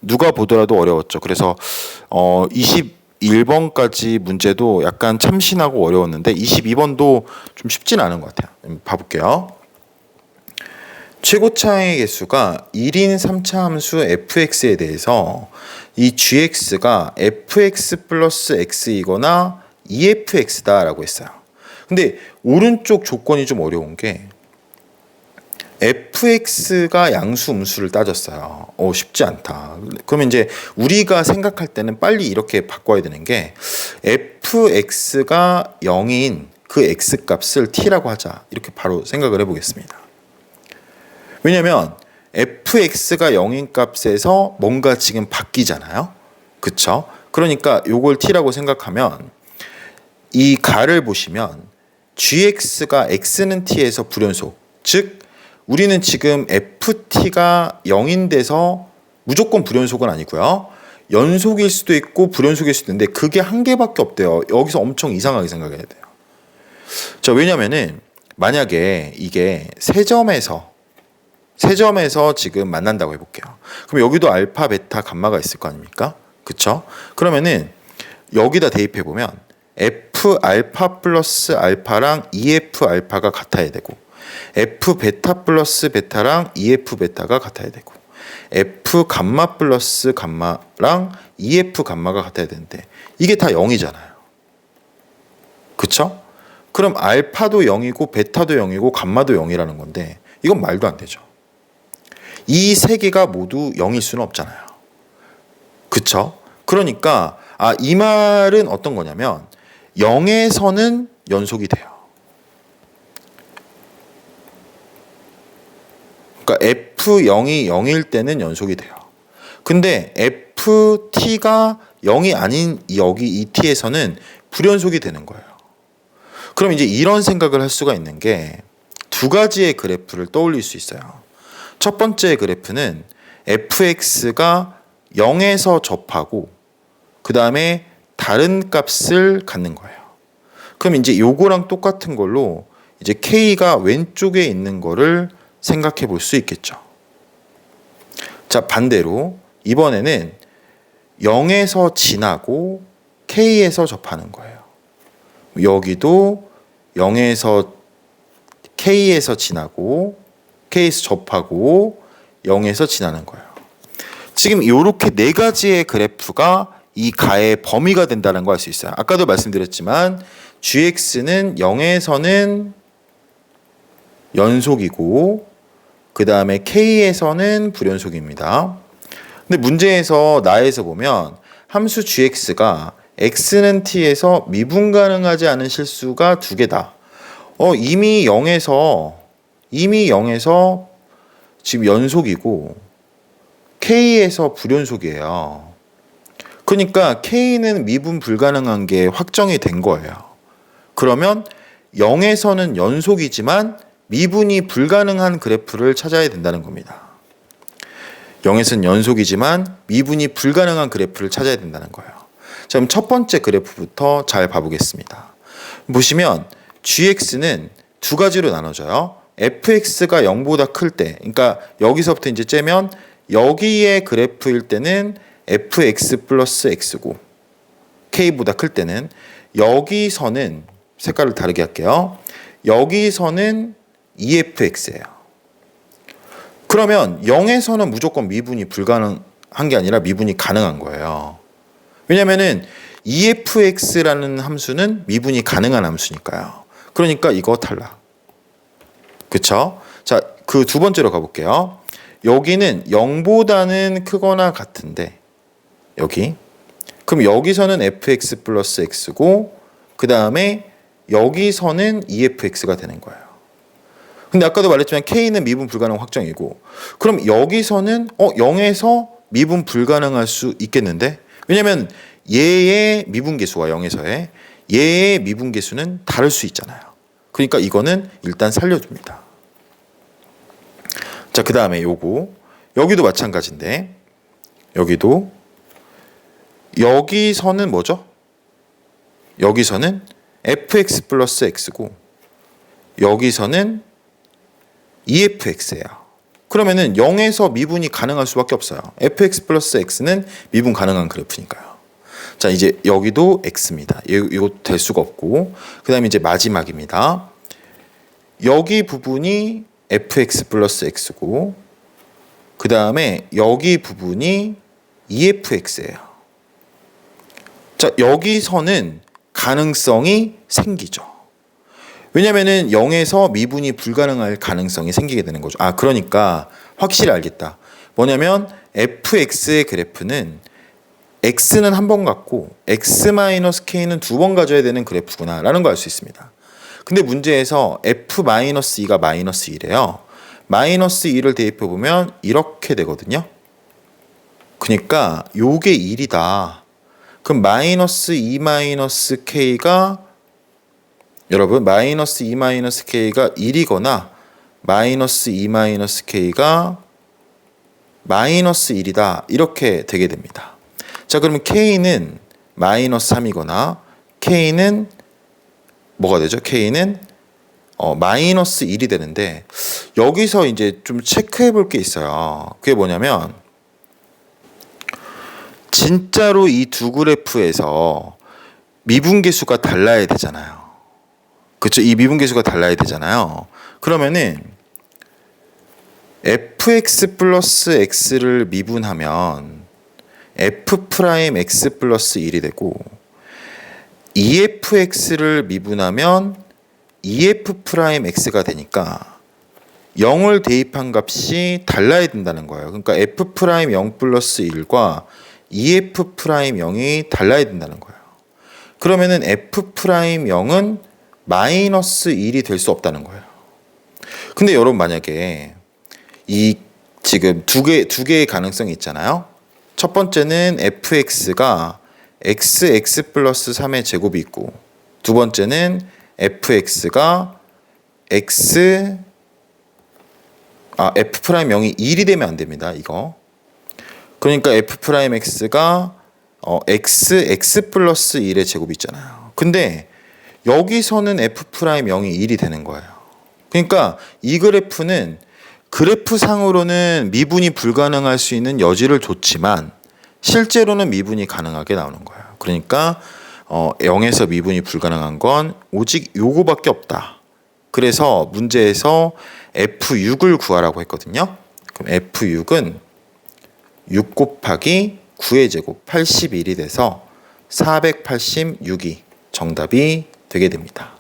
누가 보더라도 어려웠죠. 그래서 21번까지 문제도 약간 참신하고 어려웠는데 22번도 좀 쉽진 않은 것 같아요. 봐볼게요. 최고차의 개수가 1인 3차 함수 fx에 대해서 이 gx가 fx 플러스 x이거나 efx다 라고 했어요. 근데 오른쪽 조건이 좀 어려운 게 fx가 양수 음수를 따졌어요. 쉽지 않다. 그러면 이제 우리가 생각할 때는 빨리 이렇게 바꿔야 되는 게 fx가 0인 그 x값을 t라고 하자. 이렇게 바로 생각을 해보겠습니다. 왜냐면 fx가 0인 값에서 뭔가 지금 바뀌잖아요. 그쵸? 그러니까 요걸 t라고 생각하면 이 가를 보시면 gx가 x는 t에서 불연속. 즉 우리는 지금 ft가 0인 데서 무조건 불연속은 아니고요. 연속일 수도 있고 불연속일 수도 있는데 그게 한 개밖에 없대요. 여기서 엄청 이상하게 생각해야 돼요. 자, 왜냐면은 만약에 이게 세 점에서 지금 만난다고 해볼게요. 그럼 여기도 알파, 베타, 감마가 있을 거 아닙니까? 그쵸? 그러면은 여기다 대입해보면 F 알파 플러스 알파랑 EF 알파가 같아야 되고 F 베타 플러스 베타랑 EF 베타가 같아야 되고 F 감마 플러스 감마랑 EF 감마가 같아야 되는데 이게 다 0이잖아요. 그쵸? 그럼 알파도 0이고 베타도 0이고 감마도 0이라는 건데 이건 말도 안 되죠. 이 세 개가 모두 0일 수는 없잖아요. 그쵸? 그러니까 이 말은 어떤 거냐면 0에서는 연속이 돼요. 그러니까 F0이 0일 때는 연속이 돼요. 근데 FT가 0이 아닌 여기 이 T에서는 불연속이 되는 거예요. 그럼 이제 이런 생각을 할 수가 있는 게 두 가지의 그래프를 떠올릴 수 있어요. 첫 번째 그래프는 fx가 0에서 접하고 그 다음에 다른 값을 갖는 거예요. 그럼 이제 요거랑 똑같은 걸로 이제 k가 왼쪽에 있는 거를 생각해 볼 수 있겠죠. 자, 반대로 이번에는 0에서 지나고 k에서 접하는 거예요. 여기도 0에서 k에서 지나고 k에서 접하고 0에서 지나는 거예요. 지금 이렇게 네 가지의 그래프가 이 가의 범위가 된다는 걸 알 수 있어요. 아까도 말씀드렸지만 gx는 0에서는 연속이고 그 다음에 k에서는 불연속입니다. 근데 문제에서 나에서 보면 함수 gx가 x는 t에서 미분 가능하지 않은 실수가 두 개다. 이미 0에서 지금 연속이고 k에서 불연속이에요. 그러니까 k는 미분 불가능한 게 확정이 된 거예요. 그러면 0에서는 연속이지만 미분이 불가능한 그래프를 찾아야 된다는 겁니다. 0에서는 연속이지만 미분이 불가능한 그래프를 찾아야 된다는 거예요. 자, 그럼 첫 번째 그래프부터 잘 봐보겠습니다. 보시면 gx는 두 가지로 나눠져요. fx가 0보다 클 때, 그러니까 여기서부터 이제 째면 여기의 그래프일 때는 fx 플러스 x고 k보다 클 때는 여기서는 색깔을 다르게 할게요. 여기서는 efx예요. 그러면 0에서는 무조건 미분이 불가능한 게 아니라 미분이 가능한 거예요. 왜냐면은 efx라는 함수는 미분이 가능한 함수니까요. 그러니까 이거 탈락. 그쵸? 자, 그 두 번째로 가볼게요. 여기는 0보다는 크거나 같은데 여기 그럼 여기서는 fx 플러스 x고 그 다음에 여기서는 efx가 되는 거예요. 근데 아까도 말했지만 k는 미분 불가능 확정이고 그럼 여기서는 0에서 미분 불가능할 수 있겠는데 왜냐면 얘의 미분계수와 0에서의 얘의 미분계수는 다를 수 있잖아요. 그러니까 이거는 일단 살려줍니다. 자, 그 다음에 여기도 마찬가지인데 여기서는 뭐죠? 여기서는 fx 플러스 x고 여기서는 efx예요. 그러면은 0에서 미분이 가능할 수밖에 없어요. fx 플러스 x는 미분 가능한 그래프니까요. 자, 이제 여기도 x입니다. 이거 될 수가 없고 그 다음에 이제 마지막입니다. 여기 부분이 fx 플러스 x고 그 다음에 여기 부분이 efx예요. 자, 여기서는 가능성이 생기죠. 왜냐면은 0에서 미분이 불가능할 가능성이 생기게 되는 거죠. 그러니까 확실히 알겠다. 뭐냐면 fx의 그래프는 x는 한 번 갖고 x-k는 두 번 가져야 되는 그래프구나 라는 걸 알 수 있습니다. 근데 문제에서 f-2가 마이너스 1이에요. 마이너스 1을 대입해 보면 이렇게 되거든요. 그러니까 요게 1이다. 그럼 마이너스 2-k가 여러분 마이너스 2-k가 1이거나 마이너스 2-k가 마이너스 1이다. 이렇게 되게 됩니다. 자, 그러면 k는 마이너스 3이거나 k는 뭐가 되죠? k는 마이너스 1이 되는데 여기서 이제 좀 체크해 볼 게 있어요. 그게 뭐냐면 진짜로 이 두 그래프에서 미분계수가 달라야 되잖아요. 그렇죠? 이 미분계수가 달라야 되잖아요. 그러면은 fx 플러스 x를 미분하면 f 프라임 x 플러스 1이 되고 efx를 미분하면 ef 프라임 x가 되니까 0을 대입한 값이 달라야 된다는 거예요. 그러니까 f 프라임 0 플러스 1과 ef 프라임 0이 달라야 된다는 거예요. 그러면은 f 프라임 0은 마이너스 1이 될 수 없다는 거예요. 근데 여러분 만약에 이 지금 두 개의 가능성이 있잖아요. 첫 번째는 fx가 x 플러스 3의 제곱이 있고 두 번째는 fx가 x f 프라임 0이 1이 되면 안 됩니다. 이거. 그러니까 f 프라임 x가 x 플러스 1의 제곱이 있잖아요. 근데 여기서는 f 프라임 0이 1이 되는 거예요. 그러니까 이 그래프는 그래프 상으로는 미분이 불가능할 수 있는 여지를 뒀지만 실제로는 미분이 가능하게 나오는 거예요. 그러니까 0에서 미분이 불가능한 건 오직 요거밖에 없다. 그래서 문제에서 F6을 구하라고 했거든요. 그럼 F6은 6 곱하기 9의 제곱 81이 돼서 486이 정답이 되게 됩니다.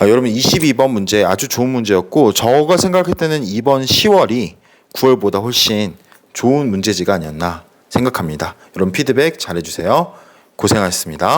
여러분 22번 문제 아주 좋은 문제였고 저가 생각할 때는 이번 10월이 9월보다 훨씬 좋은 문제지가 아니었나 생각합니다. 여러분 피드백 잘해주세요. 고생하셨습니다.